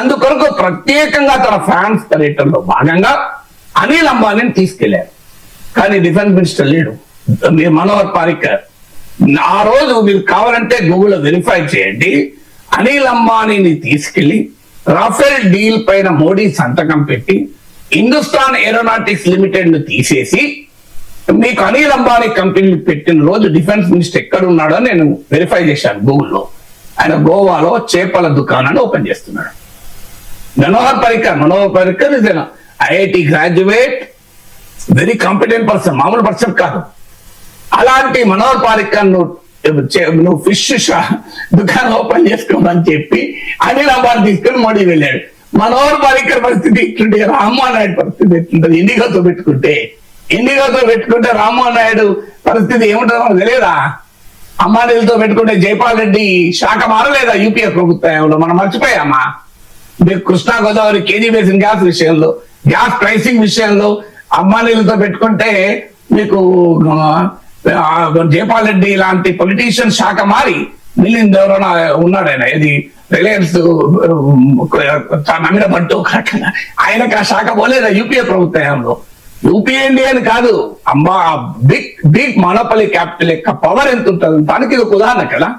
అందుకొరకు ప్రత్యేకంగా తన ఫ్రాన్స్ పర్యటనలో భాగంగా అనిల్ అంబానీని తీసుకెళ్లారు. కానీ డిఫెన్స్ మినిస్టర్ లేడు, మీరు మనోహర్ పారికర్. ఆ రోజు మీరు కావాలంటే గూగుల్లో వెరిఫై చేయండి. అనిల్ అంబానీని తీసుకెళ్లి రాఫెల్ డీల్ పైన మోడీ సంతకం పెట్టి హిందుస్థాన్ ఏరోనాటిక్స్ లిమిటెడ్ ను తీసేసి మీకు అనిల్ అంబానీ కంపెనీ పెట్టిన రోజు డిఫెన్స్ మినిస్టర్ ఎక్కడ ఉన్నాడో నేను వెరిఫై చేశాను గూగుల్లో. ఆయన గోవాలో చేపల దుకాణాన్ని ఓపెన్ చేస్తున్నాడు. Manohar Parrikar is IIT graduate, very competent person, మామూలు పర్సన్ కాదు. అలాంటి మనోహర్ పారికర్ నువ్వు ఫిష్ దుకాణం ఓపెన్ చేసుకోమని చెప్పి అనిల్ అంబానీ తీసుకుని మోడీ వెళ్ళాడు. మనోహర్ పారికర్ పరిస్థితి ఇట్లుంటే రామ్మోహన్ నాయుడు పరిస్థితి ఎట్లుంటది? ఇండిగోతో పెట్టుకుంటే రామ్మోహన్ నాయుడు పరిస్థితి ఏముంటుందో మనకు తెలియదా? అంబానీలతో పెట్టుకుంటే జైపాల్ రెడ్డి శాఖ మారలేదా యూపీఏ ప్రభుత్వంలో? మనం మర్చిపోయామా? మీకు Krishna Godavari KG basin gas విషయంలో, గ్యాస్ ప్రైసింగ్ విషయంలో అంబానీలతో పెట్టుకుంటే మీకు జైపాల్ రెడ్డి లాంటి పొలిటీషియన్ శాఖ మారి మిలింద్ ఎవరైనా ఉన్నాడు, ఆయన ఇది రిలయన్స్ నమ్మిన పట్టు ఆయనకు ఆ శాఖ పోలేదా యూపీఏ ప్రభుత్వంలో? యూపీఏ ఇండియా అని కాదు, బిగ్ మోనోపలీ క్యాపిటల్ యొక్క పవర్ ఎంత ఉంటుంది దానికి ఇది ఒక ఉదాహరణ కదా.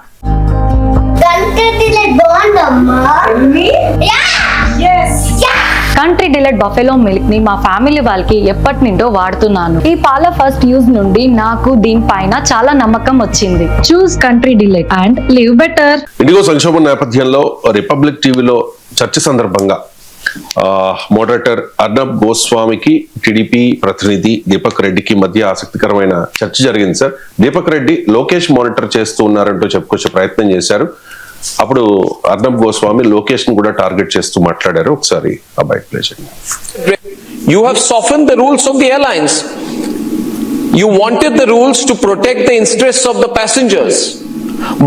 కంట్రీ డిలైట్ బఫెలో మిల్క్ ని మా ఫ్యామిలీ వాళ్ళకి ఎప్పటి నుండో వాడుతున్నాను. ఈ పాల ఫస్ట్ యూజ్ నుండి నాకు దీనిపైన చాలా నమ్మకం వచ్చింది. Choose Country Delight and live better. IndiGo సంక్షోభం నేపథ్యంలో రిపబ్లిక్ టీవీలో చర్చ సందర్భంగా మోడరేటర్ అర్నబ్ గోస్వామికి టీడీపీ ప్రతినిధి దీపక్ రెడ్డికి మధ్య ఆసక్తికరమైన చర్చ జరిగింది సార్. దీపక్ రెడ్డి లోకేష్ మానిటర్ చేస్తూ ఉన్నారంటూ చెప్పుకొచ్చే ప్రయత్నం చేశారు. అప్పుడు అర్నబ్ గోస్వామి లోకేష్ ని కూడా టార్గెట్ చేస్తూ మాట్లాడారు. ఒకసారి ఆ బైట్ ప్లే చేయండి. You have softened the rules of the airlines. You wanted the rules to protect the interests of the passengers.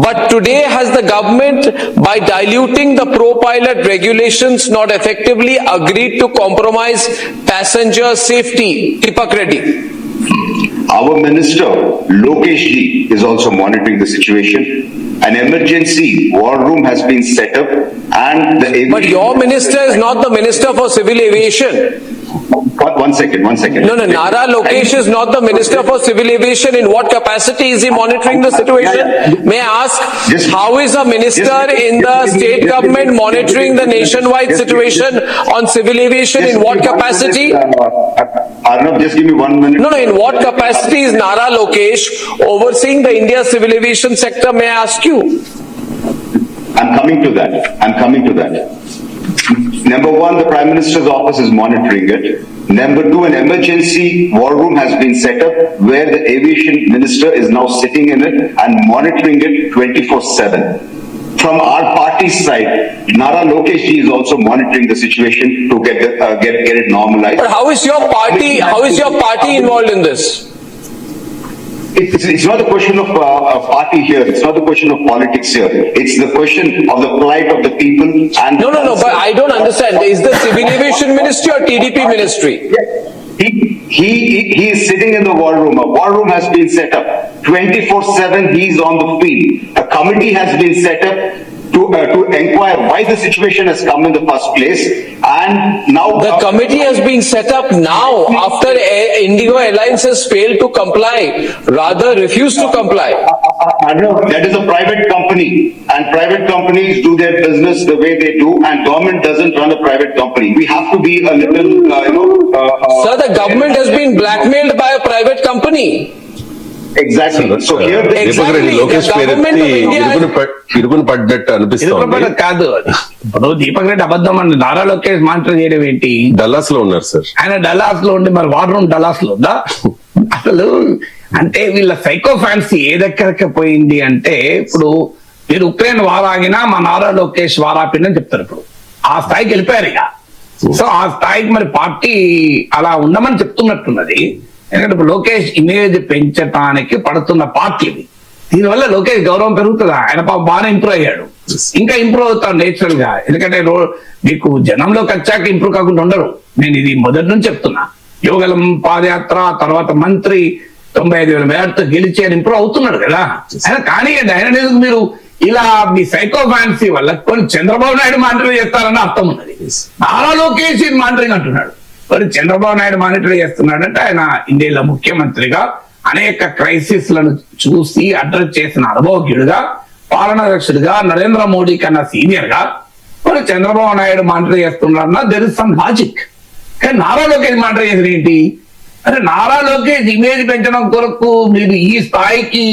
But today has the government, by diluting the pro-pilot regulations, not effectively agreed to compromise passenger safety? Deepak Reddy. Our minister, Lokesh Ji, is also monitoring the situation. An emergency war room has been set up and the aviation... But your minister is not the minister for civil aviation. One second. No, Nara Lokesh is not the minister for civil aviation. In what capacity is he monitoring the situation? May I ask, how is a minister in the state government monitoring the nationwide situation on civil aviation? In what capacity? Arnab, just give me 1 minute. No, in what capacity is Nara Lokesh overseeing the India civil aviation sector? May I ask you? I'm coming to that. Number one, the Prime Minister's office is monitoring it. Number two, an emergency war room has been set up where the aviation minister is now sitting in it and monitoring it 24/7. from our party's side, Nara Lokesh ji is also monitoring the situation to get it normalized. But how is your party involved in this? It's not a question of party here. It's not a question of politics here. It's the question of the plight of the people and. No, but I don't understand. Is the Civil Aviation Ministry or TDP Ministry? He is sitting in the war room. A war room has been set up. 24/7 he is on the field. A committee has been set up to inquire why the situation has come in the first place, and now The committee has been set up now after Indigo Airlines has failed to comply, rather refused to comply. That is a private company, and private companies do their business the way they do, and government doesn't run a private company. We have to be a little, Sir, the government has been blackmailed by a private company. Exactly. So here the Exactly. Deepak Reddy Lokesh The government పేరెత్తి of India- ఇరుగును పడ్డట్టు అనిపిస్తోంది. ఇరుకుపడ కాదు అది. ఇప్పుడు దీపక్ రెడ్డి అబద్ధం అని Nara Lokesh monitor చేయడం ఏంటి? Dallas లో ఉన్నారు సార్. ఆయన డల్లాస్ లో ఉండి మరి వార్ రూమ్ డల్లాస్ లో ఉందా? అసలు అంటే వీళ్ళ సైకో ఫ్యాన్సీ ఏ దగ్గరకి పోయింది అంటే, ఇప్పుడు మీరు ఉక్రెయిన్ వార్ ఆగినా మా నారా లోకేష్ వార్ ఆపిందని చెప్తారు. ఇప్పుడు ఆ స్థాయికి వెళ్ళిపోయారు ఇక. సో ఆ స్థాయికి మరి పార్టీ అలా ఉండమని చెప్తున్నట్టున్నది. ఎందుకంటే ఇప్పుడు లోకేష్ ఇమేజ్ పెంచడానికి పడుతున్న పార్టీ ఇది. దీనివల్ల లోకేష్ గౌరవం పెరుగుతుందా? ఆయన బాగానే ఇంప్రూవ్ అయ్యాడు, ఇంకా ఇంప్రూవ్ అవుతాడు నేచురల్ గా. ఎందుకంటే మీకు జనంలోకి వచ్చాక ఇంప్రూవ్ కాకుండా ఉండరు. నేను ఇది మొదటి నుంచి చెప్తున్నా. యువగలం పాదయాత్ర తర్వాత మంత్రి 95,000 మేరతో గెలిచి ఆయన ఇంప్రూవ్ అవుతున్నాడు కదా. ఆయన కానీ ఆయన ఎందుకు మీరు ఇలా మీ సైకో ఫ్యాన్సీ వల్ల కొన్ని చంద్రబాబు నాయుడు మానిటర్ చేస్తారని అర్థం ఉన్నది. నారా లోకేష్ మానిటరింగ్ అంటున్నాడు. మరి చంద్రబాబు నాయుడు మానిటర్ చేస్తున్నాడంటే ఆయన ఇండియాలో ముఖ్యమంత్రిగా అనేక క్రైసిస్ లను చూసి అడ్రస్ చేసిన అనుభవజ్ఞుడిగా, పాలనాధ్యక్షుడిగా, నరేంద్ర మోడీ కన్నా సీనియర్ గా మరి చంద్రబాబు నాయుడు మానిటర్ చేస్తున్నారన్నా దెర్ ఇస్ సమ్ లాజిక్. కానీ నారా లోకేష్ మానిటర్ చేసిన ఏంటి అంటే, నారా లోకేష్ ఇమేజ్ పెంచడం కొరకు మీరు ఈ స్థాయికి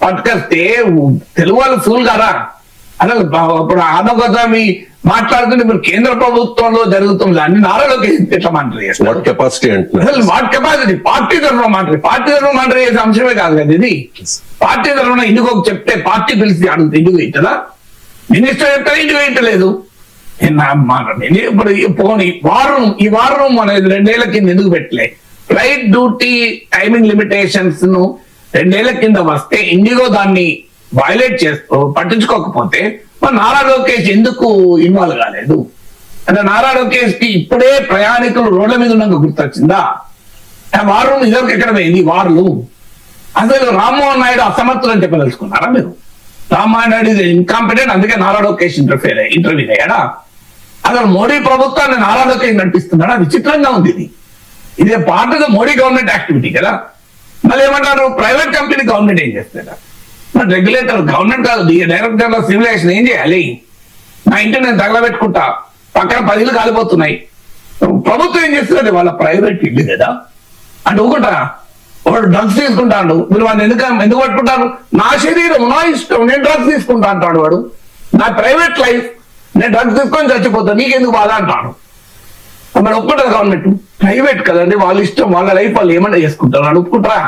పట్టుకొస్తే తెలుగు వాళ్ళు ఫూల్ కదా. అసలు ఇప్పుడు ఆనోగమి మాట్లాడుతుంటే మీరు కేంద్ర ప్రభుత్వంలో జరుగుతుంది అన్ని నారా లోకేష్ ఎట్లా మానిటర్ చేస్తారు? వాట్ కెపాసిటీ అంటున్నారు. అసలు వాట్ కెపాసిటీ పార్టీ తరఫున మానిటర్ చేసే అంశమే కాదు కదా ఇది. పార్టీ తరఫున ఇందుకు చెప్తే పార్టీ పిలిచి అడుగుతుంది ఇందుకు ఇట్టదా, మినిస్టర్ చెప్తారా ఇందుకు ఇట్టలేదు. ఇప్పుడు పోనీ ఈ వార్ రూమ్ అనేది 2 ఏళ్ల కింద ఎందుకు పెట్టలే? ఫ్లైట్ డ్యూటీ టైమింగ్ లిమిటేషన్స్ ను 2 ఏళ్ల కింద వస్తే ఇండిగో దాన్ని వైలేట్ చేస్తూ పట్టించుకోకపోతే మరి నారా లోకేష్ ఎందుకు ఇన్వాల్వ్ కాలేదు? అంటే నారా లోకేష్ కి ఇప్పుడే ప్రయాణికులు రోడ్ల మీద ఉన్నందుకు గుర్తొచ్చిందా? వారు ఇదివరకు ఎక్కడ పోయింది వార్లు? అసలు రామ్మోహన్ నాయుడు అసమర్థులు అని చెప్పదలుచుకున్నారా మీరు? రామ్మోహన్ నాయుడు ఇది ఇన్కాంపిటెంట్, అందుకే నారా లోకేష్ ఇంటర్వ్యూ అయ్యాడా? అసలు మోడీ ప్రభుత్వాన్ని నారా లోకేష్ నడిపిస్తున్నాడా? విచిత్రంగా ఉంది ఇది. ఇదే part of Modi government activity కదా. మళ్ళీ ఏమంటారు, ప్రైవేట్ కంపెనీ గవర్నమెంట్ ఏం చేస్తాడా? మరి రెగ్యులేటర్ గవర్నమెంట్ కాదు, డైరెక్టర్ ఆఫ్ సివిల్ ఏవియేషన్ ఏం చేయాలి? నా ఇంటి నేను తగలబెట్టుకుంటా, పక్కన 10 ఇళ్ళు కాలిపోతున్నాయి. ప్రభుత్వం ఏం చేస్తుంది? వాళ్ళ ప్రైవేట్ ఇల్లు కదా అంటే ఊరుకుంటారా? వాడు డ్రగ్స్ తీసుకుంటాడు, మీరు వాడిని ఎందుకు పట్టుకుంటారు? నా శరీరం నా ఇష్టం, నేను డ్రగ్స్ తీసుకుంటా అంటాడు వాడు. నా ప్రైవేట్ లైఫ్, నేను డ్రగ్స్ తీసుకొని చచ్చిపోతాను, నీకెందుకు బాధ అంటాడు. మరి ఒప్పుకుంటారు గవర్నమెంట్? ప్రైవేట్ కదండి, వాళ్ళ ఇష్టం, వాళ్ళ లైఫ్ వాళ్ళు ఏమన్నా చేసుకుంటారు, అని ఒప్పుకుంటారా?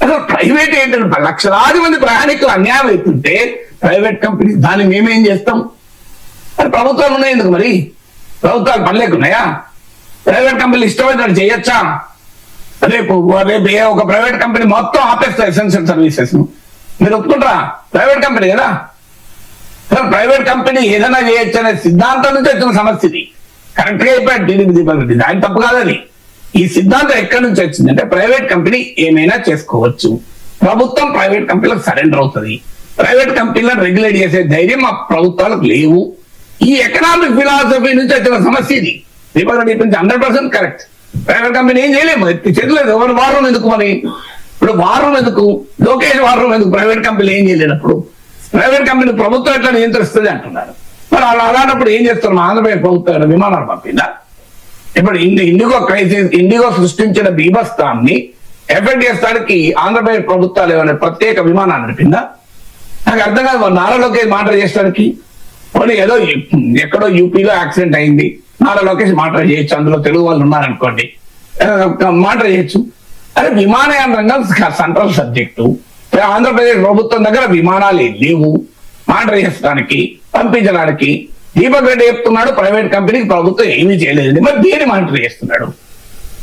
అసలు ప్రైవేట్ ఏంటంటే లక్షలాది మంది ప్రయాణికులు అన్యాయం అవుతుంటే ప్రైవేట్ కంపెనీ దాన్ని మేమేం చేస్తాం? మరి ప్రభుత్వాలు ఉన్నాయి ఎందుకు? మరి ప్రభుత్వాలు పని లేకున్నాయా? ప్రైవేట్ కంపెనీలు ఇష్టమైనట్టు చేయొచ్చా? రేపు ఒక ప్రైవేట్ కంపెనీ మొత్తం ఆపేస్తారు ఎసెన్షియల్ సర్వీసెస్ ను, మీరు ఒప్పుకుంటారా? ప్రైవేట్ కంపెనీ కదా. ప్రైవేట్ కంపెనీ ఏదైనా చేయొచ్చు అనే సిద్ధాంతం నుంచి వచ్చిన సమస్య ఇది. కరెక్ట్ గా అయిపోయాడు దీపక్ రెడ్డి, ఆయన తప్పు కాదని. ఈ సిద్ధాంతం ఎక్కడి నుంచి వచ్చిందంటే ప్రైవేట్ కంపెనీ ఏమైనా చేసుకోవచ్చు, ప్రభుత్వం ప్రైవేట్ కంపెనీలకు సరెండర్ అవుతుంది, ప్రైవేట్ కంపెనీలను రెగ్యులేట్ చేసే ధైర్యం మా ప్రభుత్వాలకు లేవు. ఈ ఎకనామిక్ ఫిలాసఫీ నుంచి వచ్చిన సమస్య ఇది. Deepak Reddy 100% correct. Private company ఏం చేయలేము, చేయలేదు. ఎవరు వార్ రూమ్ ఎందుకు? మరి ఇప్పుడు వార్ రూమ్ ఎందుకు? లోకేష్ వార్ రూమ్ ఎందుకు? ప్రైవేట్ కంపెనీ ఏం చేయలేనప్పుడు ప్రైవేట్ కంపెనీ ప్రభుత్వం ఎట్లా నియంత్రిస్తుంది అంటున్నారు. మరి అలాంటప్పుడు ఏం చేస్తారు? మా ఆంధ్రప్రదేశ్ ప్రభుత్వం విమానాలు పంపిందా? ఇప్పుడు ఇండిగో సృష్టించిన బీభత్సాన్ని ఎఫెక్ట్ చేస్తానికి ఆంధ్రప్రదేశ్ ప్రభుత్వాలు ఏమైనా ప్రత్యేక విమానాలు నడిపిందా? నాకు అర్థం కాదు. నారా లోకేష్ మాటలు చేసడానికి పోనీ ఏదో ఎక్కడో యూపీలో యాక్సిడెంట్ అయింది, నారా లోకేష్ మాటలు చేయొచ్చు, అందులో తెలుగు వాళ్ళు ఉన్నారనుకోండి, మాటలు చేయొచ్చు. అదే విమానయాన రంగం సెంట్రల్ సబ్జెక్టు, ఆంధ్రప్రదేశ్ ప్రభుత్వం దగ్గర విమానాలు లేవు, మానిటర్ చేసడానికి పంపించడానికి. దీపక్ రెడ్డి చెప్తున్నాడు ప్రైవేట్ కంపెనీకి ప్రభుత్వం ఏమీ చేయలేదు, మరి దేని మానిటర్ చేస్తున్నాడు?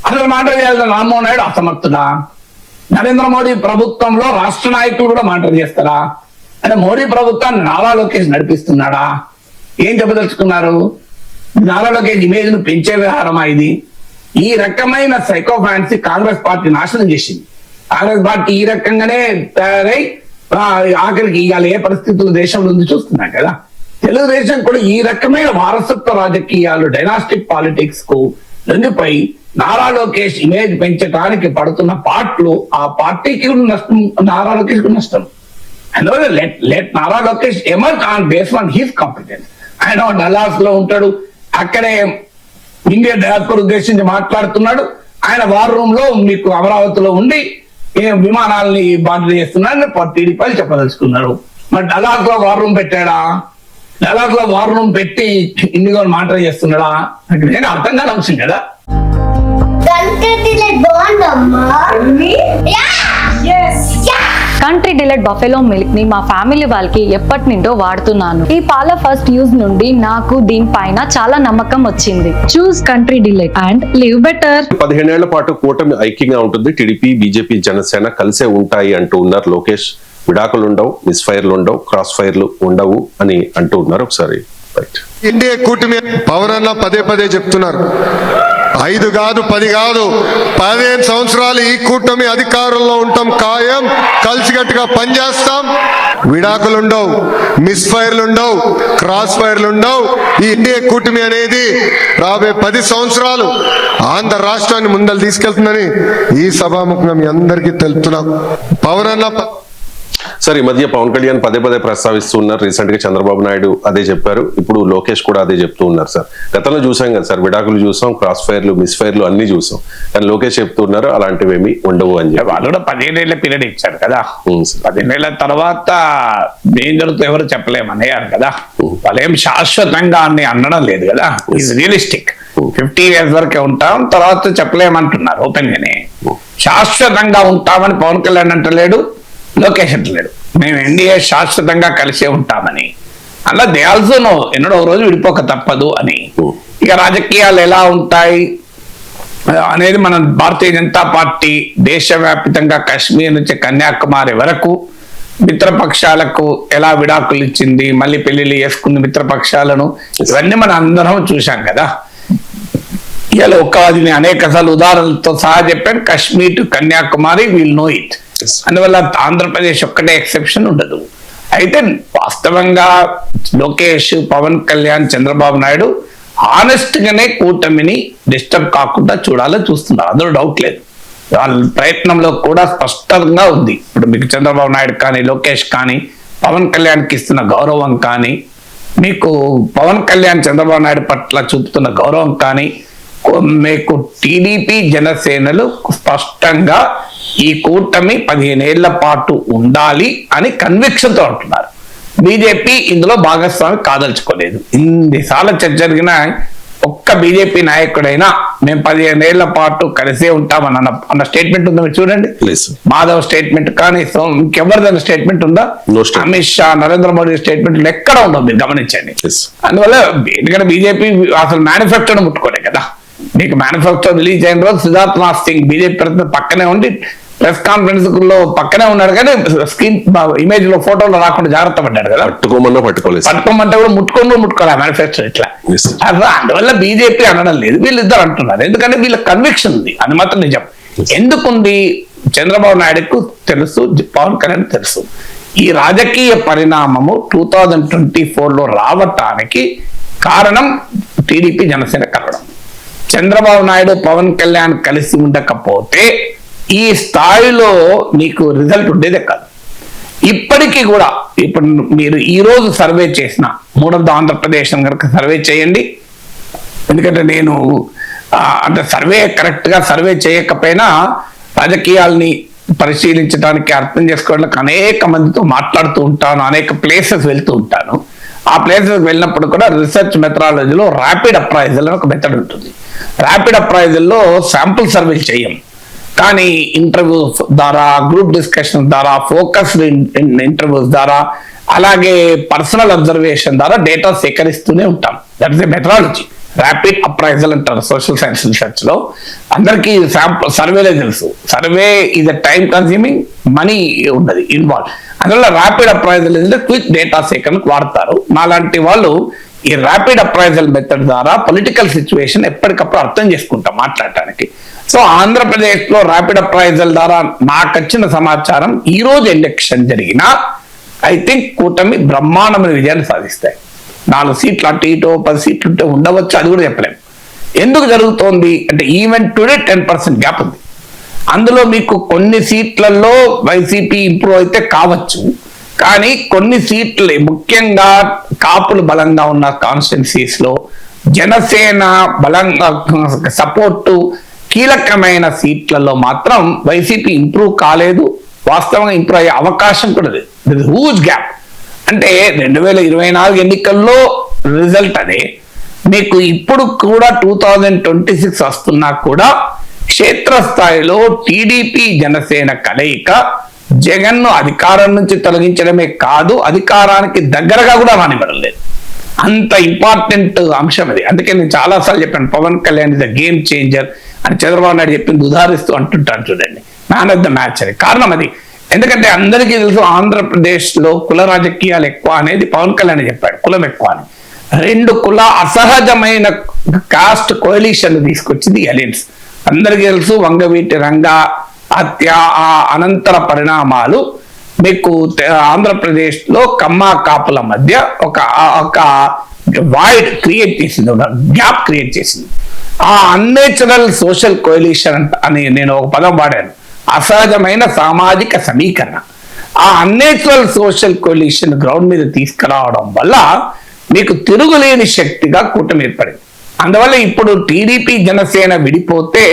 అసలు మానిటర్ చేయాలని రామ్మోహన్ నాయుడు అసమర్థుడా? నరేంద్ర మోడీ ప్రభుత్వంలో రాష్ట్ర నాయకులు కూడా మానిటర్ చేస్తారా? అంటే మోడీ ప్రభుత్వాన్ని నారా లోకేష్ నడిపిస్తున్నాడా? ఏం చెప్పదలుచుకున్నారు? నారా లోకేష్ ఇమేజ్ ను పెంచే వ్యవహారమా ఇది? ఈ రకమైన సైకో ఫ్యాన్సీ కాంగ్రెస్ పార్టీ నాశనం చేసింది. కాంగ్రెస్ పార్టీ ఈ రకంగానే తయారై ఆఖరికి ఇవాళ ఏ పరిస్థితులు దేశంలో ఉంది చూస్తున్నాం కదా. తెలుగుదేశం కూడా ఈ రకమైన వారసత్వ రాజకీయాలు, డైనాస్టిక్ పాలిటిక్స్ కు లొంగిపోయి నారా లోకేష్ ఇమేజ్ పెంచడానికి పడుతున్న పాటలు ఆ పార్టీకి నష్టం, నారా లోకేష్ కు నష్టం. అందువల్ల let Nara Lokesh emerge on base on his competence. ఆయన డల్లాస్ లో ఉంటాడు, అక్కడే ఇండియా డయాస్పోరా ఉద్దేశించి మాట్లాడుతున్నాడు. ఆయన వార్ రూమ్ లో మీకు అమరావతిలో ఉండి విమానాలని బాధ్యత చేస్తున్నాడని టీడీపీ చెప్పదలుచుకున్నారు. మరి డల్లాస్ లో వార్ రూమ్ పెట్టాడా? డల్లాస్ లో వార్ రూమ్ పెట్టి ఇండిగో మానిటర్ చేస్తున్నాడా? నాకు నేను అర్థం కాని అంశం కదా. కంట్రీ డిలైట్ బఫెలో మిల్క్ ని మా ఫ్యామిలీ వాళ్ళకి ఎప్పటి నుండో వాడుతున్నాను. ఈ పాల ఫస్ట్ యూజ్ నుండి నాకు దీనిపైన చాలా నమ్మకం వచ్చింది. Choose Country Delight and live better. 15 ఏళ్ల పాటు కూటమి ఐక్యంగా ఉంటుంది. టీడీపీ, బీజేపీ, జనసేన కలిసే ఉంటాయి అంటూ ఉన్నారు లోకేష్. విడాకులు ఉండవు, మిస్ ఫైర్లు ఉండవు, క్రాస్ ఫైర్లు ఉండవు అని అంటూ ఉన్నారు. ఒకసారి ఇండియా కూటమి పవన్ అన్న పదే చెప్తున్నారు. 5 కాదు 10 కాదు 15 సంవత్సరాలు ఈ కూటమి అధికారంలో ఉంటాం ఖాయం. కలిసికట్టుగా పనిచేస్తాం. విడాకులు ఉండవు, మిస్ ఫైర్లు ఉండవు, క్రాస్ ఫైర్లు ఉండవు. ఈ ఇండియా కూటమి అనేది రాబోయే 10 సంవత్సరాలు ఆంధ్ర రాష్ట్రాన్ని ముందలు తీసుకెళ్తుందని ఈ సభాముఖంగా మీ అందరికీ తెలుపుతున్నాం. పవన్ అన్న సార్, ఈ మధ్య పవన్ కళ్యాణ్ పదే ప్రస్తావిస్తూ ఉన్నారు. రీసెంట్ గా చంద్రబాబు నాయుడు అదే చెప్పారు, ఇప్పుడు లోకేష్ కూడా అదే చెప్తూ ఉన్నారు. సార్, గతంలో చూసాం కదా సార్, విడాకులు చూసాం, క్రాస్ ఫైర్లు, మిస్ ఫైర్లు అన్ని చూసాం. కానీ లోకేష్ చెప్తున్నారు అలాంటివి ఏమి ఉండవు అని చెప్పి. వాళ్ళు కూడా 15 ఏళ్ల పీరియడ్ ఇచ్చారు కదా. 15 ఏళ్ల తర్వాత ఏం జరుగుతుందో ఎవరు చెప్పలేమన్నారు కదా. వాళ్ళు ఏం శాశ్వతంగా అని అనడం లేదు కదా. ఇది రియలిస్టిక్. 50 years వరకే ఉంటాం, తర్వాత చెప్పలేమంటున్నారు ఓపెన్ గానే. శాశ్వతంగా ఉంటామని పవన్ కళ్యాణ్ అంటలేడు, లోకేష్ అంటలేడు. మేము ఎన్డీఏ శాశ్వతంగా కలిసే ఉంటామని. అలా దే ఆల్సో నో ఎన్నడో రోజు విడిపోక తప్పదు అని. ఇక రాజకీయాలు ఎలా ఉంటాయి అనేది మన భారతీయ జనతా పార్టీ దేశవ్యాప్తంగా కాశ్మీర్ నుంచి కన్యాకుమారి వరకు మిత్రపక్షాలకు ఎలా విడాకులు ఇచ్చింది, మళ్ళీ పెళ్లిళ్ళు చేసుకుంది మిత్రపక్షాలను, ఇవన్నీ మనం అందరం చూశాం కదా. ఇలా ఒక్కది అనేక సార్లు ఉదాహరణలతో సహా చెప్పాను. Kashmir to Kanyakumari will know it. అందువల్ల ఆంధ్రప్రదేశ్ ఒక్కటే ఎక్సెప్షన్ ఉండదు. అయితే వాస్తవంగా లోకేష్, పవన్ కళ్యాణ్, చంద్రబాబు నాయుడు ఆనెస్ట్ గానే కూటమిని డిస్టర్బ్ కాకుండా చూడాలని చూస్తున్నారు. అందులో డౌట్ లేదు. వాళ్ళ ప్రయత్నంలో కూడా స్పష్టంగా ఉంది. ఇప్పుడు మీకు చంద్రబాబు నాయుడు కానీ, లోకేష్ కానీ, పవన్ కళ్యాణ్కి ఇస్తున్న గౌరవం కానీ, మీకు పవన్ కళ్యాణ్ చంద్రబాబు నాయుడు పట్ల చూపుతున్న గౌరవం కానీ, మీకు టీడీపీ, జనసేనలు స్పష్టంగా ఈ కూటమి 15 ఏళ్ల పాటు ఉండాలి అని కన్విక్షన్ తో అంటున్నారు. బీజేపీ ఇందులో భాగస్వామి కాదలుచుకోలేదు. ఇన్నిసార్లు చర్చ జరిగిన ఒక్క బీజేపీ నాయకుడైనా మేము 15 ఏళ్ల పాటు కలిసే ఉంటామని అన్న స్టేట్మెంట్ ఉందా? మీరు చూడండి. మాధవ్ స్టేట్మెంట్ కానీ ఇంకెవరిదైనా స్టేట్మెంట్ ఉందా? అమిత్ షా, నరేంద్ర మోడీ స్టేట్మెంట్ ఎక్కడ ఉండవు, మీరు గమనించండి. అందువల్ల ఎందుకంటే బీజేపీ అసలు మేనిఫెస్టోని ముట్టుకోలే కదా. మీకు మేనిఫెస్టో రిలీజ్ అయిన రోజు సిద్ధార్థ్ నాథ్ సింగ్ బీజేపీ ప్రతినిధి పక్కనే ఉండి ప్రెస్ కాన్ఫరెన్స్ లో పక్కనే ఉన్నాడు, కానీ స్క్రీన్ ఇమేజ్ లో ఫోటోలో రాకుండా జాగ్రత్త పడ్డాడు కదా. పట్టుకోమంటే కూడా ముట్టుకోలే మేనిఫెస్టో ఇట్లా. అందువల్ల బీజేపీ అనడం లేదు, వీళ్ళిద్దరు అంటున్నారు. ఎందుకంటే వీళ్ళ కన్విక్షన్ ఉంది, అది మాత్రం నిజం. ఎందుకుంది? చంద్రబాబు నాయుడుకు తెలుసు, పవన్ కళ్యాణ్ తెలుసు. ఈ రాజకీయ పరిణామము 2024లో రావటానికి కారణం టీడీపీ, జనసేన కలవడం. చంద్రబాబు నాయుడు, పవన్ కళ్యాణ్ కలిసి ఉండకపోతే ఈ స్థాయిలో నీకు రిజల్ట్ ఉండేదే కాదు. ఇప్పటికీ కూడా ఇప్పుడు మీరు ఈ రోజు సర్వే చేసిన 3వ ఆంధ్రప్రదేశ్ కనుక సర్వే చేయండి. ఎందుకంటే నేను అంటే సర్వే కరెక్ట్ గా సర్వే చేయకపోయినా రాజకీయాల్ని పరిశీలించడానికి, అర్థం చేసుకోవడానికి అనేక మందితో మాట్లాడుతూ ఉంటాను, అనేక ప్లేసెస్ వెళ్తూ ఉంటాను. ఆ ప్లేసెస్ వెళ్ళినప్పుడు కూడా రీసెర్చ్ మెథడాలజీలో ర్యాపిడ్ అప్రైజల్ అని ఒక మెథడ్ ఉంటుంది. ర్యాపిడ్ అప్రైజల్లో శాంపుల్ సర్వేలు చేయం, కానీ ఇంటర్వ్యూస్ ద్వారా, గ్రూప్ డిస్కషన్ ద్వారా, ఫోకస్డ్ ఇంటర్వ్యూస్ ద్వారా అలాగే పర్సనల్ అబ్జర్వేషన్ ద్వారా డేటా సేకరిస్తూనే ఉంటాం. That is a methodology. Rapid appraisal అంటారు సోషల్ సైన్స్ రీసెర్చ్ లో. అందరికీ సర్వేలే తెలుసు. Survey is a time consuming, money ఉన్నది ఇన్వాల్వ్. అందువల్ల ర్యాపిడ్ అప్రైజల్ క్విక్ డేటా సేకరణకు వాడతారు. నాలాంటి వాళ్ళు ఈ ర్యాపిడ్ అప్రైజల్ మెథడ్ ద్వారా పొలిటికల్ సిచ్యువేషన్ ఎప్పటికప్పుడు అర్థం చేసుకుంటాం మాట్లాడటానికి. సో ఆంధ్రప్రదేశ్ లో ర్యాపిడ్ అప్రైజల్ ద్వారా నాకు వచ్చిన సమాచారం, ఈ రోజు ఎలక్షన్ జరిగినా ఐ థింక్ కూటమి బ్రహ్మాండమైన విజయాన్ని సాధిస్తాయి. 4 సీట్లు అటు ఇటు 10 సీట్లు ఉంటే ఉండవచ్చు, అది కూడా చెప్పలేము. ఎందుకు జరుగుతోంది అంటే ఈవెన్ టుడే 10% గ్యాప్ ఉంది. అందులో మీకు కొన్ని సీట్లలో వైసీపీ ఇంప్రూవ్ అయితే కావచ్చు, కానీ కొన్ని సీట్లు ముఖ్యంగా కాపులు బలంగా ఉన్న కాన్స్టిట్యున్సీస్ లో జనసేన బలంగా సపోర్టు కీలకమైన సీట్లలో మాత్రం వైసీపీ ఇంప్రూవ్ కాలేదు. వాస్తవంగా ఇంప్రూవ్ అయ్యే అవకాశం కూడా లేదు. Huge gap. అంటే 2024 ఎన్నికల్లో రిజల్ట్ అదే. మీకు ఇప్పుడు కూడా 2026 వస్తున్నా కూడా క్షేత్రస్థాయిలో టీడీపీ జనసేన కలయిక జగన్ను అధికారం నుంచి తొలగించడమే కాదు, అధికారానికి దగ్గరగా కూడా రానివ్వడం లేదు. అంత ఇంపార్టెంట్ అంశం అది. అందుకే నేను చాలాసార్లు చెప్పాను, Pawan Kalyan is the game changer అని చంద్రబాబు నాయుడు చెప్పింది ఉదాహరిస్తూ అంటుంటాను చూడండి, మ్యాన్ ఆఫ్ ద మ్యాచ్ అని. కారణం అది. ఎందుకంటే అందరికీ తెలుసు ఆంధ్రప్రదేశ్ లో కుల రాజకీయాలు ఎక్కువ అనేది పవన్ కళ్యాణ్ చెప్పాడు, కులం ఎక్కువ అని. 2 కుల అసహజమైన కాస్ట్ కోalition తీసుకొచ్చింది అలయన్స్. అందరికీ తెలుసు వంగవీటి రంగా హత్య, ఆ అనంతర పరిణామాలు మీకు ఆంధ్రప్రదేశ్ లో కమ్మ కాపుల మధ్య ఒక వాయిడ్ క్రియేట్ చేసింది, ఒక గ్యాప్ క్రియేట్ చేసింది. ఆ అన్నేచురల్ సోషల్ కోalition అని నేను ఒక పదం వాడాను, అసహజమైన సామాజిక సమీకరణ. ఆ అన్నేచురల్ సోషల్ కోalition గ్రౌండ్ మీద తీసుకురావడం వల్ల మీకు తిరుగులేని శక్తిగా కూటమి ఏర్పడింది. అందువల్ల ఇప్పుడు టీడీపీ జనసేన విడిపోతే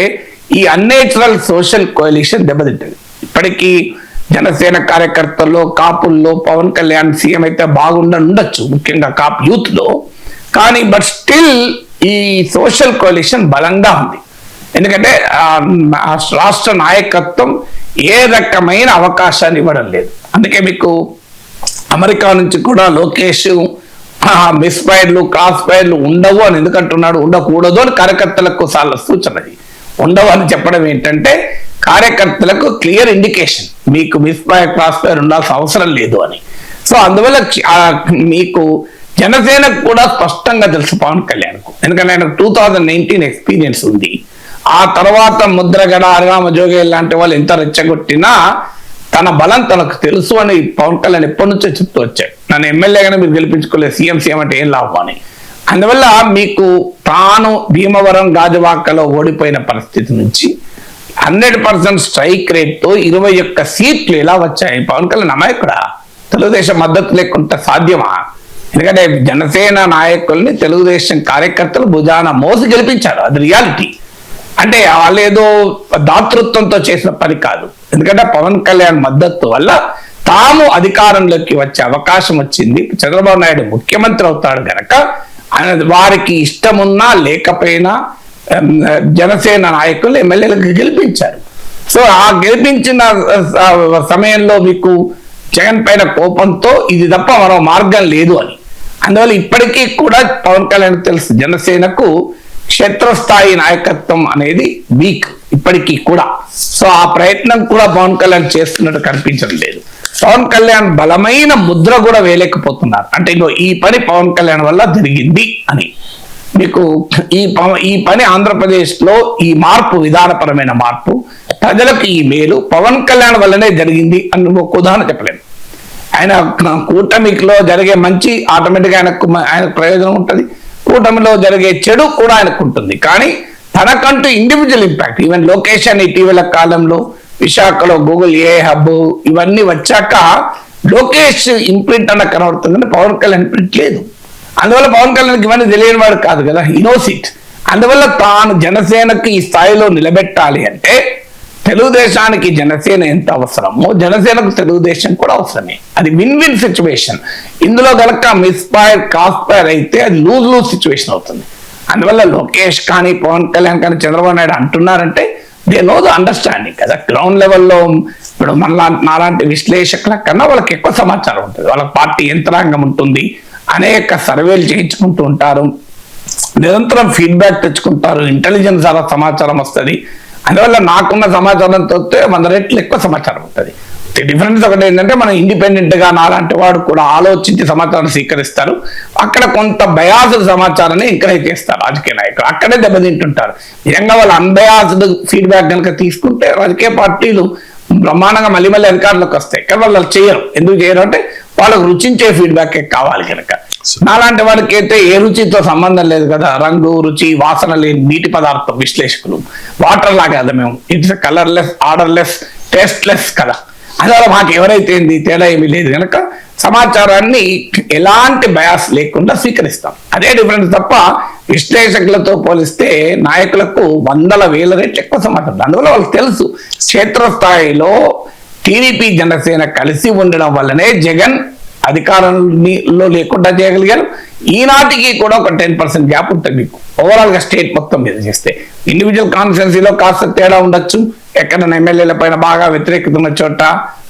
ఈ అన్నేచురల్ సోషల్ కోalition దెబ్బతింటది. ఇప్పటికీ జనసేన కార్యకర్తల్లో కాపుల్లో పవన్ కళ్యాణ్ సీఎం అయితే బాగుండొచ్చు, ముఖ్యంగా కాపు యూత్ లో. కానీ బట్ స్టిల్ ఈ సోషల్ కోalition బలంగా ఉంది. ఎందుకంటే రాష్ట్ర నాయకత్వం ఏ రకమైన అవకాశాన్ని ఇవ్వడం లేదు. అందుకే మీకు అమెరికా నుంచి కూడా లోకేష్ మిస్ ఫైర్లు క్రాస్ ఫైర్లు ఉండవు అని ఎందుకంటున్నాడు, ఉండకూడదు అని కార్యకర్తలకు సూచన. ఉండవు అని చెప్పడం ఏంటంటే కార్యకర్తలకు క్లియర్ ఇండికేషన్, మీకు మిస్ ఫైర్ క్రాస్ ఫైర్ ఉండాల్సిన అవసరం లేదు అని. సో అందువల్ల మీకు జనసేనకు కూడా స్పష్టంగా తెలుసు పవన్ కళ్యాణ్కు, ఎందుకంటే ఆయనకు 2019 ఎక్స్పీరియన్స్ ఉంది. ఆ తర్వాత ముద్రగడ, అరగామ జోగేల్ లాంటి వాళ్ళు ఎంత రెచ్చగొట్టినా తన బలం తనకు తెలుసు అని పవన్ కళ్యాణ్ ఎప్పటి నుంచో చెప్తూ వచ్చాడు. నన్ను ఎమ్మెల్యేగానే మీరు గెలిపించుకోలేదు, సీఎం అంటే ఏం లాభం అని. అందువల్ల మీకు తాను భీమవరం గాజువాకలో ఓడిపోయిన పరిస్థితి నుంచి 100% స్ట్రైక్ రేట్ తో 21 సీట్లు ఎలా వచ్చాయి? పవన్ కళ్యాణ్ అమాయకుడా? తెలుగుదేశం మద్దతు లేకుంటే సాధ్యమా? ఎందుకంటే జనసేన నాయకుల్ని తెలుగుదేశం కార్యకర్తలు భుజాన మోసి గెలిపించారు, అది రియాలిటీ. అంటే వాళ్ళు ఏదో దాతృత్వంతో చేసిన పని కాదు. ఎందుకంటే పవన్ కళ్యాణ్ మద్దతు వల్ల తాము అధికారంలోకి వచ్చే అవకాశం వచ్చింది. చంద్రబాబు నాయుడు ముఖ్యమంత్రి అవుతాడు గనక వారికి ఇష్టమున్నా లేకపోయినా జనసేన నాయకులు ఎమ్మెల్యేలకు గెలిపించారు. సో ఆ గెలిపించిన సమయంలో మీకు జగన్ పైన కోపంతో ఇది తప్ప మరో మార్గం లేదు అని. అందువల్ల ఇప్పటికీ కూడా పవన్ కళ్యాణ్ తెలుసు జనసేనకు క్షేత్రస్థాయి నాయకత్వం అనేది వీక్ ఇప్పటికీ కూడా. సో ఆ ప్రయత్నం కూడా పవన్ కళ్యాణ్ చేస్తున్నట్టు కనిపించడం లేదు. పవన్ కళ్యాణ్ బలమైన ముద్ర కూడా వేయలేకపోతున్నారు. అంటే ఈ పని పవన్ కళ్యాణ్ వల్ల జరిగింది అని. మీకు ఈ పని ఆంధ్రప్రదేశ్ లో ఈ మార్పు, విధానపరమైన మార్పు, ప్రజలకు ఈ మేలు పవన్ కళ్యాణ్ వల్లనే జరిగింది అని ఒక ఉదాహరణ చెప్పలేము. ఆయన కూటమిలో జరిగే మంచి ఆటోమేటిక్గా ఆయనకు ప్రయోజనం ఉంటుంది, కూటమిలో జరిగే చెడు కూడా ఆయనకు ఉంటుంది. కానీ తనకంటూ ఇండివిజువల్ ఇంపాక్ట్, ఈవెన్ లొకేషన్ ఇటీవల కాలంలో విశాఖలో గూగుల్ ఏ హబ్ ఇవన్నీ వచ్చాక లోకేష్ ఇంప్రింట్ అన్న కనబడుతుందని పవన్ కళ్యాణ్ ఇంప్రింట్ లేదు. అందువల్ల పవన్ కళ్యాణ్కి ఇవన్నీ తెలియని వాడు కాదు కదా, ఇన్నోసిట్. అందువల్ల తాను జనసేనకి ఈ స్థాయిలో నిలబెట్టాలి అంటే తెలుగుదేశానికి జనసేన ఎంత అవసరమో జనసేనకు తెలుగుదేశం కూడా అవసరమే. అది విన్ విన్ సిచ్యువేషన్. ఇందులో కనుక మిస్ఫైర్ కాస్ఫైర్ అయితే అది లూజ్ సిచ్యువేషన్ అవుతుంది. అందువల్ల లోకేష్ కానీ పవన్ కళ్యాణ్ కానీ చంద్రబాబు నాయుడు అంటున్నారంటే దే నో ద అండర్స్టాండింగ్ కదా. గ్రౌండ్ లెవెల్లో ఇప్పుడు నాలాంటి విశ్లేషకుల కన్నా వాళ్ళకి ఎక్కువ సమాచారం ఉంటుంది, వాళ్ళ పార్టీ యంత్రాంగం ఉంటుంది, అనేక సర్వేలు చేయించుకుంటూ ఉంటారు, నిరంతరం ఫీడ్బ్యాక్ తెచ్చుకుంటారు, ఇంటెలిజెన్స్ ద్వారా సమాచారం వస్తుంది. అందువల్ల నాకున్న సమాచారంతో 100 రెట్లు ఎక్కువ సమాచారం ఉంటుంది. డిఫరెన్స్ ఒకటి ఏంటంటే మనం ఇండిపెండెంట్ గా నాలాంటి వాడు కూడా ఆలోచించి సమాచారం స్వీకరిస్తారు. అక్కడ కొంత బయాస్డ్ సమాచారాన్ని ఎంకరేజ్ చేస్తారు రాజకీయ నాయకులు, అక్కడే దెబ్బతింటుంటారు. నిజంగా వాళ్ళు అన్బయాస్డ్ ఫీడ్బ్యాక్ కనుక తీసుకుంటే రాజకీయ పార్టీలు బ్రహ్మాండంగా మళ్ళీ అధికారంలోకి వస్తాయి. కానీ వాళ్ళు చేయరు. ఎందుకు చేయరు అంటే వాళ్ళకు రుచించే ఫీడ్బ్యాక్ కావాలి కనుక. నాలాంటి వాడికి అయితే ఏ రుచితో సంబంధం లేదు కదా, రంగు రుచి వాసన లేని నీటి పదార్థం విశ్లేషకులు, వాటర్ లాగా కదా మేము, ఇట్స్ కలర్లెస్ ఆర్డర్లెస్ టేస్ట్లెస్ కదా. అందువల్ల మాకు ఎవరైతే తేడా ఏమీ లేదు కనుక సమాచారాన్ని ఎలాంటి బయాస్ లేకుండా స్వీకరిస్తాం. అదే డిఫరెన్స్ తప్ప విశ్లేషకులతో పోలిస్తే నాయకులకు 100,000 రెట్లు ఎక్కువ సమాచారం. అందువల్ల వాళ్ళకి తెలుసు క్షేత్రస్థాయిలో టీడీపీ జనసేన కలిసి ఉండడం వల్లనే జగన్ అధికారంలో లేకుండా చేయగలిగారు. ఈనాటికి కూడా ఒక 10% గ్యాప్ ఉంటుంది మీకు ఓవరాల్ గా స్టేట్ మొత్తం మీద చేస్తే. ఇండివిజువల్ కాన్స్టిట్యున్సీలో కాస్త తేడా ఉండొచ్చు, ఎక్కడైనా ఎమ్మెల్యేల పైన బాగా వ్యతిరేకత ఉన్న చోట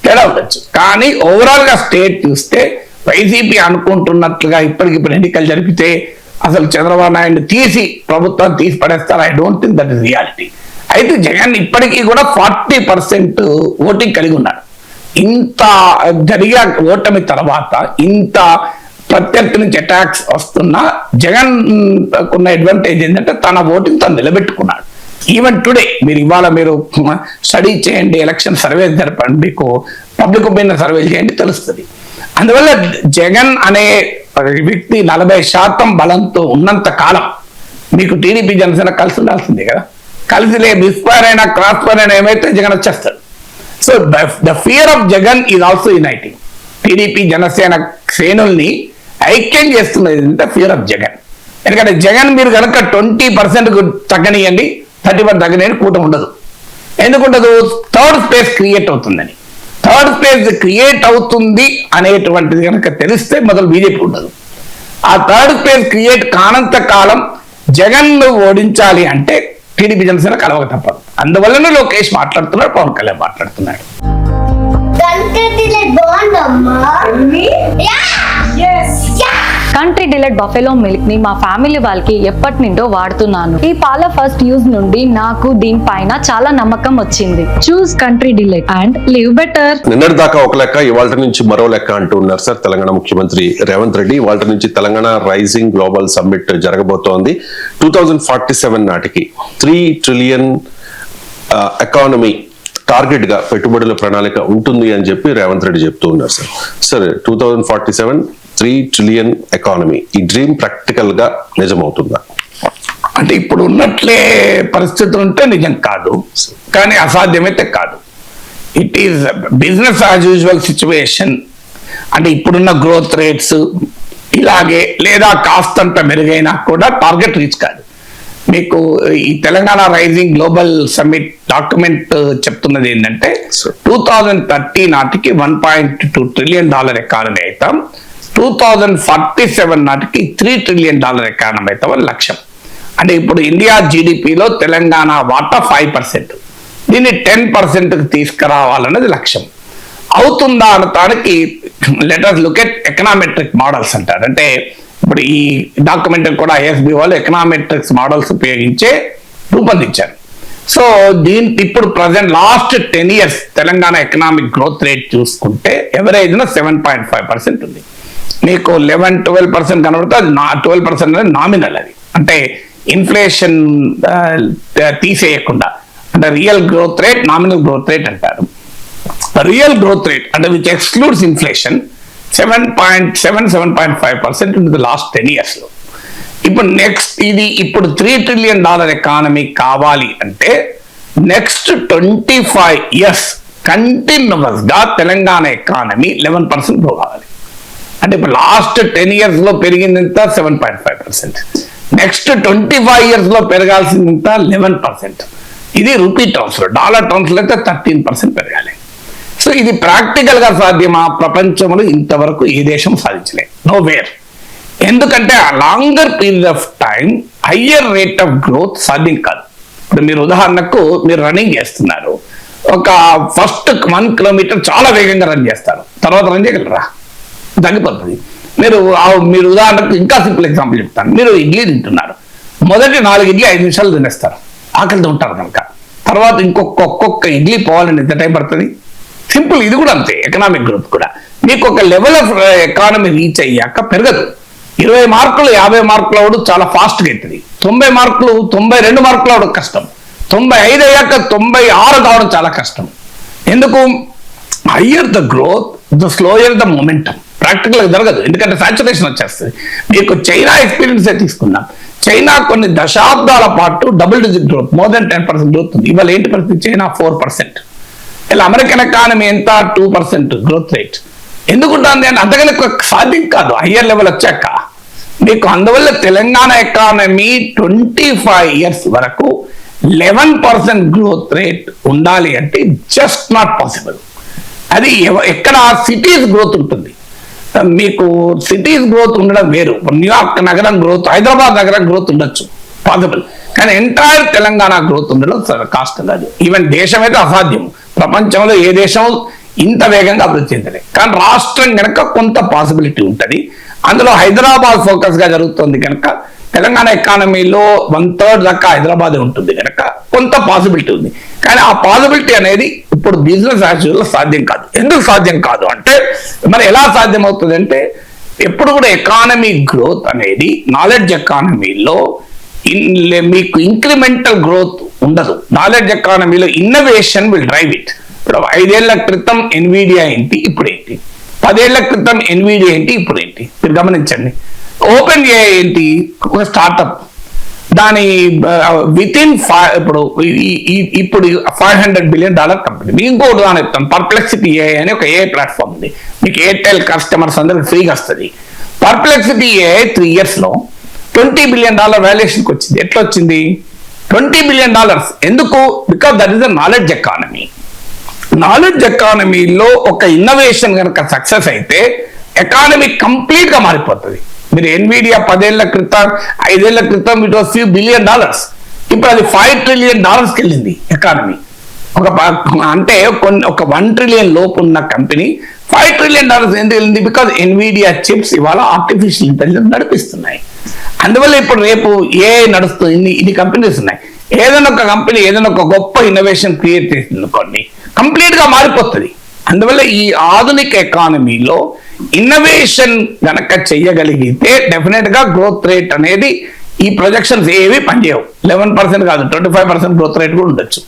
తేడా ఉండొచ్చు, కానీ ఓవరాల్ గా స్టేట్ చూస్తే వైసీపీ అనుకుంటున్నట్లుగా ఇప్పటికిప్పుడు ఎన్నికలు జరిపితే అసలు చంద్రబాబు నాయుడు తీసి ప్రభుత్వాన్ని తీసి పడేస్తారు. I don't think that is reality. అయితే జగన్ ఇప్పటికీ కూడా 40% ఓటింగ్ కలిగి ఉన్నాడు. ఇంత జరిగే ఓటమి తర్వాత ఇంత ప్రత్యర్థి నుంచి అటాక్స్ వస్తున్నా జగన్ ఉన్న అడ్వాంటేజ్ ఏంటంటే తన ఓటింగ్ తను నిలబెట్టుకున్నాడు. ఈవెన్ టుడే ఇవాళ మీరు స్టడీ చేయండి, ఎలక్షన్ సర్వే జరపండి, మీకు పబ్లిక్ ఒపీనియన్ సర్వేలు చేయండి, తెలుస్తుంది. అందువల్ల జగన్ అనే వ్యక్తి 40% బలంతో ఉన్నంత కాలం మీకు టీడీపీ జనసేన కలిసి ఉండాల్సిందే కదా. కలిసి మిస్ఫైర్ అయినా క్రాస్ ఫైర్ అయినా ఏమైతే జగన్ వచ్చేస్తాడు. So the fear of Jagan is also uniting. TDP Janasena శ్రేణుల్ని ఐక్యం చేస్తున్నది ఏంటంటే ఫియర్ ఆఫ్ జగన్. ఎందుకంటే జగన్ మీరు కనుక 20% తగ్గనియండి, 30% తగ్గనియండి, కూటమి ఉండదు. ఎందుకుండదు? థర్డ్ స్పేస్ క్రియేట్ అవుతుందని. థర్డ్ స్పేస్ క్రియేట్ అవుతుంది అనేటువంటిది కనుక తెలిస్తే మొదలు బీజేపీ ఉండదు. ఆ థర్డ్ స్పేస్ క్రియేట్ కానంత కాలం జగన్ ఓడించాలి అంటే టీడీపీ జనసేన కలవక తప్పదు. అందువల్లనే లోకేష్ మాట్లాడుతున్నాడు, పవన్ కళ్యాణ్ మాట్లాడుతున్నాడు. కంట్రీ డిలైట్ బఫెలో మిల్క్ ని మా ఫ్యామిలీ వాళ్ళకి ఎప్పటి నుండో వాడుతున్నాను. ఈ పాల ఫస్ట్ యూజ్ నుండి నాకు దీనిపైన చాలా నమ్మకం వచ్చింది. Choose Country Delight and live better. నిన్నటి దాకా ఒక లెక్క, ఇవాళ నుంచి మరో లెక్క అంటూ ఉన్నారు సార్ తెలంగాణ ముఖ్యమంత్రి రేవంత్ రెడ్డి. ఇవాళ నుంచి తెలంగాణ రైజింగ్ గ్లోబల్ సమ్మిట్ జరగబోతోంది. 2047 నాటికి 3 ట్రిలియన్ ఎకానమీ టార్గెట్ గా పెట్టుబడుల ప్రణాళిక ఉంటుంది అని చెప్పి రేవంత్ రెడ్డి చెప్తూ ఉన్నారు సార్. సార్ 2047 3 ట్రిలియన్ ఎకానమీ, ఈ డ్రీమ్ ప్రాక్టికల్ గా నిజమవుతుందా? అంటే ఇప్పుడు ఉన్నట్లే పరిస్థితులు ఉంటే నిజం కాదు, కానీ అసాధ్యమైతే కాదు. It is business as usual situation. అంటే ఇప్పుడున్న గ్రోత్ రేట్స్ ఇలాగే లేదా కాస్తంత మెరుగైనా కూడా టార్గెట్ రీచ్ కాదు. మీకు ఈ Telangana rising global summit document చెప్తున్నది ఏంటంటే 2030 నాటికి $1.2 ట్రిలియన్ ఎకానమీ అవుతాం, 2047 నాటికి $3 ట్రిలియన్ ఎకానమీ అవుతామని లక్ష్యం. అంటే ఇప్పుడు ఇండియా జీడిపిలో తెలంగాణ వాటా 5%, దీన్ని 10%కి తీసుకురావాలన్నది లక్ష్యం. అవుతుందా అనటానికి let us look at econometric models అంటారు. అంటే ఇప్పుడు ఈ డాక్యుమెంట్ కూడా ఐఎస్బి వాళ్ళు ఎకనామెట్రిక్స్ మోడల్స్ ఉపయోగించే రూపొందించారు. సో ఇప్పుడు present last 10 years Telangana economic growth rate చూసుకుంటే ఎవరేజ్ 7.5% ఉంది. మీకు 11-12% కనబడితే అది 12% అనేది నామినల్. అది అంటే ఇన్ఫ్లేషన్ తీసేయకుండా, అంటే real growth rate nominal growth rate అంటారు. రియల్ గ్రోత్ రేట్ అంటే విచ్ ఎక్స్క్లూడ్స్ ఇన్ఫ్లేషన్ 7.5% ఉంటుంది లాస్ట్ 10 years లో. ఇప్పుడు నెక్స్ట్ ఇది ఇప్పుడు $3 ట్రిలియన్ ఎకానమీ కావాలి అంటే నెక్స్ట్ 25 years కంటిన్యూస్ గా తెలంగాణ ఎకానమీ 11% గ్రో కావాలి. అంటే ఇప్పుడు లాస్ట్ 10 years లో పెరిగిందంతా 7.5%, నెక్స్ట్ 25 years లో పెరగాల్సిందంతా 11%. ఇది రూపీ టర్మ్స్ లో, డాలర్ టర్మ్స్ లో అయితే 13% పెరగాలి. సో ఇది ప్రాక్టికల్ గా సాధ్యమా? ప్రపంచంలో ఇంతవరకు ఏ దేశం సాధించలేదు, నో వేర్. ఎందుకంటే ఆ longer period of time higher rate of growth సాధ్యం కాదు. ఇప్పుడు మీరు ఉదాహరణకు మీరు రన్నింగ్ చేస్తున్నారు, ఒక ఫస్ట్ 1 కిలోమీటర్ చాలా వేగంగా రన్ చేస్తారు, తర్వాత రన్ చేయగలరా? తగ్గిపోతుంది. మీరు ఉదాహరణకు ఇంకా సింపుల్ ఎగ్జాంపుల్ చెప్తాను. మీరు ఇడ్లీ తింటున్నారు, మొదటి 4 ఇడ్లీ 5 నిమిషాలు తినేస్తారు, ఆకలితో ఉంటారు కనుక. తర్వాత ఒక్కొక్క ఇడ్లీ పోవాలని ఎంత టైం పడుతుంది? సింపుల్. ఇది కూడా అంతే, ఎకనామిక్ గ్రోత్ కూడా. మీకు ఒక లెవెల్ ఆఫ్ ఎకానమీ రీచ్ అయ్యాక పెరగదు. 20 మార్కులు 50 మార్కులు అవడం చాలా ఫాస్ట్గా అవుతుంది. 90 మార్కులు 92 మార్కులు అవడం కష్టం. 95 అయ్యాక 96 కావడం చాలా కష్టం. ఎందుకు? Higher the growth, the slower the momentum. Practical గా జరగదు, ఎందుకంటే సాచురేషన్ వచ్చేస్తుంది. మీకు చైనా ఎక్స్పీరియన్స్ తీసుకున్నాం. చైనా కొన్ని దశాబ్దాల పాటు double digit growth, more than 10% growth ఉంది. ఇవాళ ఏంటి పరిస్థితి? చైనా 4%. ఇలా అమెరికన్ ఎకానమీ ఎంత? 2% గ్రోత్ రేట్. ఎందుకుంటుంది అని అంతకన్నా సాధ్యం కాదు హయ్యర్ లెవెల్ వచ్చాక మీకు. అందువల్ల తెలంగాణ ఎకానమీ 25 years వరకు 11% గ్రోత్ రేట్ ఉండాలి అంటే జస్ట్ నాట్ పాసిబుల్. అది ఎక్కడ? సిటీస్ గ్రోత్ ఉంటుంది. మీకు సిటీస్ గ్రోత్ ఉండడం వేరు. న్యూయార్క్ నగరం గ్రోత్, హైదరాబాద్ నగరం గ్రోత్ ఉండొచ్చు, పాసిబుల్. కానీ ఎంటైర్ తెలంగాణ గ్రోత్ ఉండడం కాస్ట్ కాదు. ఈవెన్ దేశం అయితే అసాధ్యం. ప్రపంచంలో ఏ దేశం ఇంత వేగంగా అభివృద్ధి చెందలే. కానీ రాష్ట్రం కనుక కొంత పాసిబిలిటీ ఉంటుంది. అందులో హైదరాబాద్ ఫోకస్ గా జరుగుతుంది కనుక తెలంగాణ ఎకానమీలో 1/3 దాకా హైదరాబాద్ ఉంటుంది కనుక కొంత పాసిబిలిటీ ఉంది. కానీ ఆ పాసిబిలిటీ అనేది ఇప్పుడు బిజినెస్ యాజ్ యూజువల్ సాధ్యం కాదు. ఎందుకు సాధ్యం కాదు అంటే, మరి ఎలా సాధ్యం అవుతుంది అంటే, ఎప్పుడు కూడా ఎకానమీ గ్రోత్ అనేది నాలెడ్జ్ ఎకానమీలో మీకు ఇంక్రిమెంటల్ గ్రోత్ ఉండదు. నాలెడ్జ్ ఎకానమీలో ఇన్నోవేషన్ విల్ డ్రైవ్ ఇట్. ఇప్పుడు 5 ఏళ్ల క్రితం ఎన్విడియా ఏంటి, ఇప్పుడు ఏంటి? 10 ఏళ్ల క్రితం ఎన్విడియా ఏంటి, ఇప్పుడు ఏంటి? మీరు గమనించండి. ఓపెన్ ఏఐ ఏంటి? ఒక స్టార్ట్అప్. దాని వితిన్ ఇప్పుడు $500 billion కంపెనీ. మీకు ఇంకోటి దాని చెప్తాను, పర్ప్లెక్సిటీ ఏఐ అని ఒక ఏఐ ప్లాట్ఫామ్ ఉంది. మీకు ఎయిర్టెల్ కస్టమర్స్ అందరికి ఫ్రీగా వస్తుంది. పర్ప్లెక్సిటీ ఏఐ 3 years లో $20 billion వాల్యుయేషన్కి వచ్చింది. ఎట్లా వచ్చింది? $20 billion. ఎందుకు? Because that is the knowledge economy. Knowledge ఎకానమీలో ఒక ఇన్నోవేషన్ కనుక సక్సెస్ అయితే ఎకానమీ కంప్లీట్ గా మారిపోతుంది. మీరు ఎన్విడియా 10 ఏళ్ల క్రితం 5 ఏళ్ల క్రితం ఇట్ వాస్ $few billion. ఇప్పుడు అది $5 trillion వెళ్ళింది ఎకానమీ. అంటే ఒక 1 trillion లోపు ఉన్న కంపెనీ $5 trillion ఎందుకు వెళ్ళింది? బికాజ్ ఎన్విడియా చిప్స్ ఇవాళ ఆర్టిఫిషియల్ ఇంటెలిజెన్స్ నడిపిస్తున్నాయి. అందువల్ల ఇప్పుడు రేపు ఏఐ నడుస్తుంది. ఇన్ని కంపెనీస్ ఉన్నాయి. ఏదైనా ఒక కంపెనీ ఏదైనా ఒక గొప్ప ఇన్నోవేషన్ క్రియేట్ చేసింది అనుకోండి, కంప్లీట్ గా మారిపోతుంది. అందువల్ల ఈ ఆధునిక ఎకానమీలో ఇన్నోవేషన్ గనక చెయ్యగలిగితే డెఫినెట్ గా గ్రోత్ రేట్ అనేది ఈ ప్రొజెక్షన్స్ ఏవి పనిచేయవు. 11% కాదు, 25% గ్రోత్ రేట్ కూడా ఉండొచ్చు.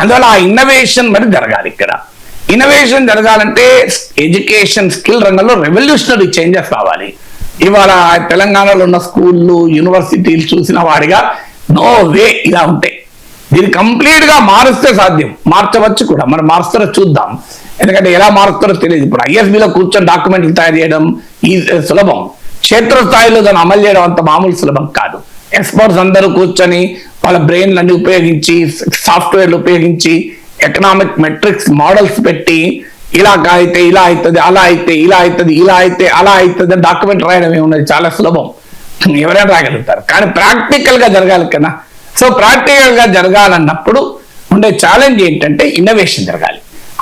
అందువల్ల ఆ ఇన్నోవేషన్ మరి జరగాలి. ఇక్కడ ఇన్నోవేషన్ జరగాలంటే ఎడ్యుకేషన్ స్కిల్ రంగంలో రెవల్యూషనరీ చేంజెస్ రావాలి. ఇవాళ తెలంగాణలో ఉన్న స్కూళ్ళు యూనివర్సిటీలు చూసిన వాడిగా నో వే ఇలా ఉంటాయి. దీన్ని కంప్లీట్ గా మారుస్తే సాధ్యం, మార్చవచ్చు కూడా. మనం మారుస్తారో చూద్దాం, ఎందుకంటే ఎలా మారుస్తారో తెలియదు. ఇప్పుడు ఐఎస్బిలో కూర్చొని డాక్యుమెంట్లు తయారు చేయడం ఈ సులభం, క్షేత్రస్థాయిలో దాన్ని అమలు చేయడం అంత మామూలు సులభం కాదు. ఎక్స్పర్ట్స్ అందరూ కూర్చొని వాళ్ళ బ్రెయిన్లన్నీ ఉపయోగించి, సాఫ్ట్వేర్లు ఉపయోగించి, ఎకనామిక్ మెట్రిక్స్ మోడల్స్ పెట్టి ఇలా అయితే ఇలా అవుతుంది, అలా అయితే ఇలా అవుతుంది, ఇలా అయితే అలా అవుతుంది అని డాక్యుమెంట్ రాయడం ఏమున్నది, చాలా సులభం, ఎవరైనా రాయగలుగుతారు. కానీ ప్రాక్టికల్ గా జరగాలి కదా. సో ప్రాక్టికల్ గా జరగాలన్నప్పుడు ఉండే ఛాలెంజ్ ఏంటంటే ఇన్నోవేషన్ జరగాలి.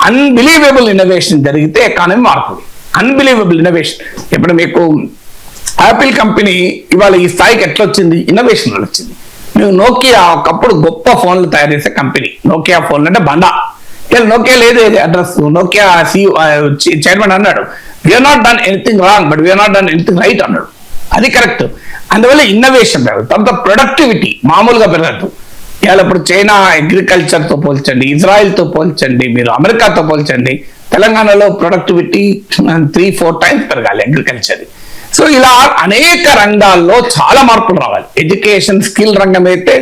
అన్బిలీవబుల్ ఇన్నోవేషన్ జరిగితే ఎకానమీ మారుతుంది. Unbelievable innovation. ఇప్పుడు మీకు యాపిల్ కంపెనీ ఇవాళ ఈ స్థాయికి ఎట్లా వచ్చింది? ఇన్నోవేషన్ వల్ల వచ్చింది. మేము నోకియా ఒకప్పుడు గొప్ప ఫోన్లు తయారు చేసే కంపెనీ. నోకియా ఫోన్లు అంటే బండా. ఇలా నోకియా లేదు అడ్రస్. నోకియా చైర్మన్ అన్నాడు, we're not done anything wrong but we're not done anything right అన్నాడు. అది కరెక్ట్. అందువల్ల ఇన్నోవేషన్ పెరగదు. తర్వాత ప్రొడక్టివిటీ మామూలుగా పెరగదు. ఇవాళ ఇప్పుడు చైనా అగ్రికల్చర్ తో పోల్చండి, ఇజ్రాయిల్ తో పోల్చండి, మీరు అమెరికాతో పోల్చండి, తెలంగాణలో ప్రొడక్టివిటీ 3-4 times పెరగాలి అగ్రికల్చర్. సో ఇలా అనేక రంగాల్లో చాలా మార్పులు రావాలి. ఎడ్యుకేషన్ స్కిల్ రంగం అయితే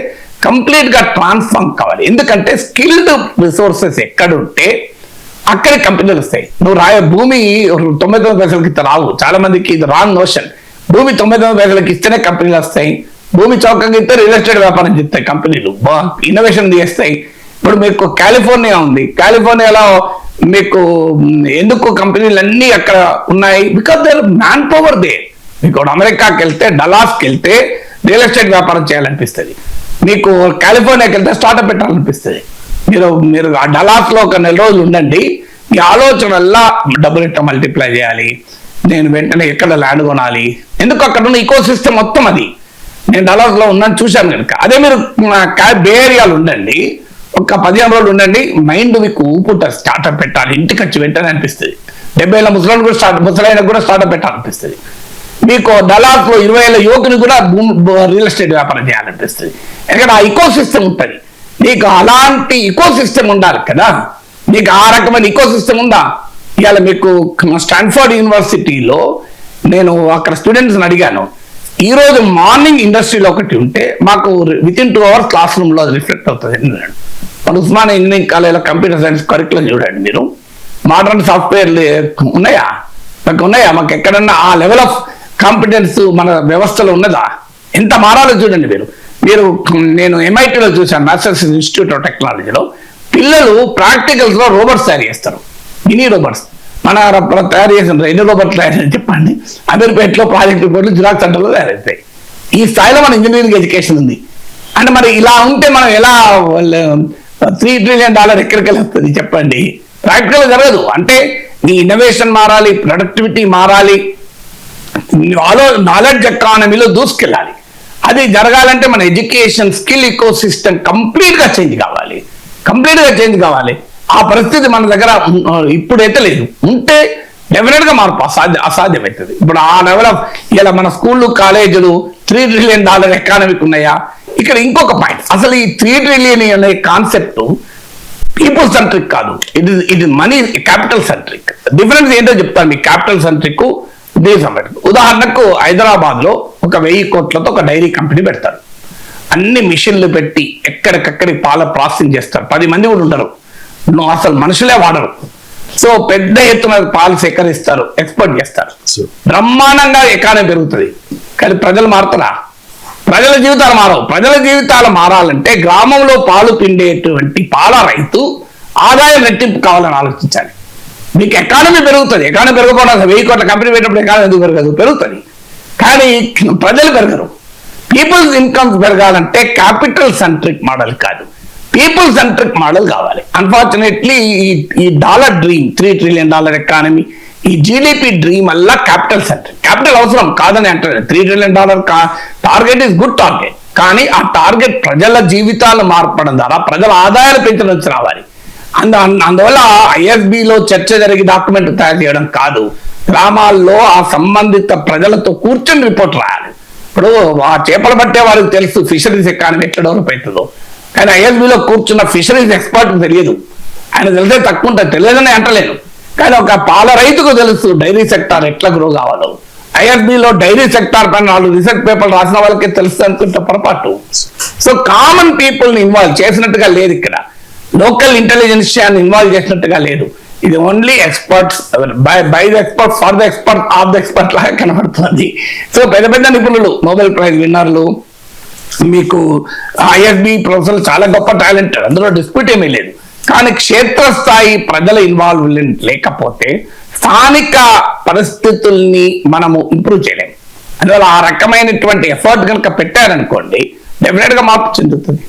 కంప్లీట్ గా ట్రాన్స్ఫార్మ్ కావాలి. ఎందుకంటే స్కిల్డ్ రిసోర్సెస్ ఎక్కడుంటే అక్కడ కంపెనీలు వస్తాయి. నువ్వు భూమి 99 పైసలకి రావు. చాలా మందికి ఇది రాంగ్ నోషన్. భూమి 99 పైసలకి ఇస్తేనే కంపెనీలు వస్తాయి. భూమి చౌకంగా ఇస్తే రియల్ ఎస్టేట్ వ్యాపారం చేస్తాయి కంపెనీలు, ఇన్నోవేషన్ చేస్తాయి. ఇప్పుడు మీకు కాలిఫోర్నియా ఉంది. కాలిఫోర్నియాలో మీకు ఎందుకు కంపెనీలు అన్ని అక్కడ ఉన్నాయి? Because their manpower they. మీకు అమెరికాకి వెళ్తే, డలాస్కి వెళ్తే రియల్ ఎస్టేట్ వ్యాపారం చేయాలనిపిస్తుంది. మీకు కాలిఫోర్నియాకి వెళ్తే స్టార్ట్అప్ పెట్టాలనిపిస్తుంది. మీరు ఆ డలాస్ లో ఒక 4 రోజులు ఉండండి, మీ ఆలోచనల్లా డబ్బులు ఎట్లా మల్టిప్లై చేయాలి, నేను వెంటనే ఎక్కడ ల్యాండ్ కొనాలి, ఎందుకు అక్కడ ఉన్న ఈకో సిస్టమ్ మొత్తం అది. నేను డలాస్ లో ఉన్నాను, చూశాను కనుక. అదే మీరు బే ఏరియాలో ఉండండి, ఒక 15 రోజులు ఉండండి, మైండ్ మీకు ఊపుట స్టార్ట్అప్ పెట్టాలి, ఇంటికి వచ్చి వెంటనే అనిపిస్తుంది. 70 ఏళ్ళ ముసలైన కూడా స్టార్ట్అప్ పెట్టాలనిపిస్తుంది. మీకు డలాస్ లో 20 ఏళ్ళ యువకుని కూడా రియల్ ఎస్టేట్ వ్యాపారం చేయాలనిపిస్తుంది. ఎందుకంటే ఆ ఈకో సిస్టమ్ ఉంటుంది. నీకు అలాంటి ఈకో సిస్టమ్ ఉండాలి కదా. నీకు ఆ రకమైన ఈకో సిస్టమ్ ఉందా? ఇవాళ మీకు స్టాన్ఫోర్డ్ యూనివర్సిటీలో నేను అక్కడ స్టూడెంట్స్ని అడిగాను, ఈ రోజు మార్నింగ్ ఇండస్ట్రీలో ఒకటి ఉంటే మాకు వితిన్ 2 hours క్లాస్ రూమ్ లో రిఫ్లెక్ట్ అవుతుంది. మన ఉస్మానియా ఇంజనీరింగ్ కాలేజీలో కంప్యూటర్ సైన్స్ కరికులం చూడండి మీరు, మోడర్న్ సాఫ్ట్వేర్లు ఉన్నాయా? మాకు ఎక్కడన్నా ఆ లెవెల్ ఆఫ్ కాంపిటెన్స్ మన వ్యవస్థలో ఉన్నదా? ఎంత మారాలో చూడండి మీరు. నేను MITలో చూశాను, మాస్టర్స్ ఇన్స్టిట్యూట్ ఆఫ్ టెక్నాలజీలో పిల్లలు ప్రాక్టికల్స్ లో రోబోట్స్ తయారు చేస్తారు, మినీ రోబోట్స్. మన తయారు చేసిన ఎన్ని రోబోట్లు తయారు చెప్పండి? అమీర్పేటలో ప్రాజెక్ట్ రిపోర్ట్లు జిరాక్స్ సెంటర్లో తయారవుతాయి. ఈ స్థాయిలో మన ఇంజనీరింగ్ ఎడ్యుకేషన్ ఉంది. అంటే మరి ఇలా ఉంటే మనం ఎలా $3 trillion ఎక్కడికి వస్తుంది చెప్పండి? ప్రాక్టికల్ జరగదు. అంటే నీ ఇన్నోవేషన్ మారాలి, ప్రొడక్టివిటీ మారాలి, నాలెడ్జ్ ఎకానమీలో దూసుకెళ్ళాలి. అది జరగాలంటే మన education skill ecosystem complete గా చేంజ్ కావాలి. ఆ పరిస్థితి మన దగ్గర ఇప్పుడైతే లేదు. ఉంటే డెఫినెట్ గా మార్పు అసాధ్యమవుతుంది. ఇప్పుడు ఆ లెవెల్ ఆఫ్ ఇలా మన స్కూళ్ళు కాలేజీలు $3 trillion ఎకానమీకి ఉన్నాయా? ఇక్కడ ఇంకొక పాయింట్, అసలు ఈ 3 trillion అనే కాన్సెప్ట్ పీపుల్ సెంట్రిక్ కాదు, ఇది మనీ క్యాపిటల్ సెంట్రిక్. డిఫరెన్స్ ఏంటో చెప్తాను మీకు. క్యాపిటల్ సెంట్రిక్, దేశం పెట్టుకు. ఉదాహరణకు హైదరాబాద్ లో ఒక 1000 కోట్లతో ఒక డైరీ కంపెనీ పెడతారు. అన్ని మిషన్లు పెట్టి ఎక్కడికక్కడి పాల ప్రాసెసింగ్ చేస్తారు. 10 మంది కూడా ఉంటారు, అసలు మనుషులే వాడరు. సో పెద్ద ఎత్తున పాలు సేకరిస్తారు, ఎక్స్పోర్ట్ చేస్తారు. బ్రహ్మాండంగా ఎకానమీ పెరుగుతుంది. కానీ ప్రజలు మారుతారా? ప్రజల జీవితాలు మారవు. ప్రజల జీవితాలు మారాలంటే గ్రామంలో పాలు పిండేటువంటి పాల రైతు ఆదాయం రెట్టింపు కావాలని ఆలోచించాలి. మీకు ఎకానమీ పెరుగుతుంది. ఎకానమీ పెరగకుండా 1000 కోట్ల కంపెనీ పెట్టినప్పుడు ఎకానమీ ఎందుకు పెరగదు? పెరుగుతుంది. కానీ ప్రజలు పెరగరు. పీపుల్స్ ఇన్కమ్స్ పెరగాలంటే క్యాపిటల్ సెంట్రిక్ మోడల్ కాదు, పీపుల్ సెంట్రిక్ మోడల్ కావాలి. అన్ఫార్చునేట్లీ ఈ డాలర్ డ్రీమ్, $3 trillion ఎకానమీ, ఈ GDP డ్రీమ్ వల్ల క్యాపిటల్ సెంట్రిక్. క్యాపిటల్ అవసరం కాదని అంటారు. $3 trillion target is good target. కానీ ఆ టార్గెట్ ప్రజల జీవితాలు మార్పడం ద్వారా ప్రజల ఆదాయాలు పెంచడం నుంచి రావాలి. అందువల్ల ISBలో చర్చ జరిగి డాక్యుమెంట్ తయారు చేయడం కాదు, గ్రామాల్లో ఆ సంబంధిత ప్రజలతో కూర్చొని రిపోర్ట్ రాయాలి. ఇప్పుడు ఆ చేపలు పట్టే వారికి తెలుసు ఫిషరీస్ ఎకానమీ ఎట్లా డెవలప్ అవుతుందో, కానీ ISBలో కూర్చున్న ఫిషరీస్ ఎక్స్పర్ట్ తెలియదు. ఆయన తెలిసే తక్కువ ఉంటుంది, తెలియదని అంటలేను. కానీ ఒక పాల రైతుకు తెలుసు డైరీ సెక్టార్ ఎట్లా గ్రో కావాలో. ISBలో డైరీ సెక్టార్ పైన 4 రీసెర్చ్ పేపర్లు రాసిన వాళ్ళకి తెలుసు అనుకుంటే పొరపాటు. సో కామన్ పీపుల్ ని ఇన్వాల్వ్ చేసినట్టుగా లేదు ఇక్కడ, లోకల్ ఇంటెలిజెన్షియాని ఇన్వాల్వ్ చేసినట్టుగా లేదు. ఇది only experts, by the expert for the expert of the expert లాగా కనబడుతుంది. సో పెద్ద నిపుణులు, నోబెల్ ప్రైజ్ విన్నర్లు, మీకు ISB ప్రొఫెసర్లు చాలా గొప్ప టాలెంటెడ్, అందులో డిస్ప్యూట్ ఏమీ లేదు. కానీ క్షేత్రస్థాయి ప్రజల ఇన్వాల్వ్మెంట్ లేకపోతే స్థానిక పరిస్థితుల్ని మనము ఇంప్రూవ్ చేయలేము. అందువల్ల ఆ రకమైనటువంటి ఎఫర్ట్ కనుక పెట్టారనుకోండి, డెఫినెట్ గా మార్పు చెందుతుంది.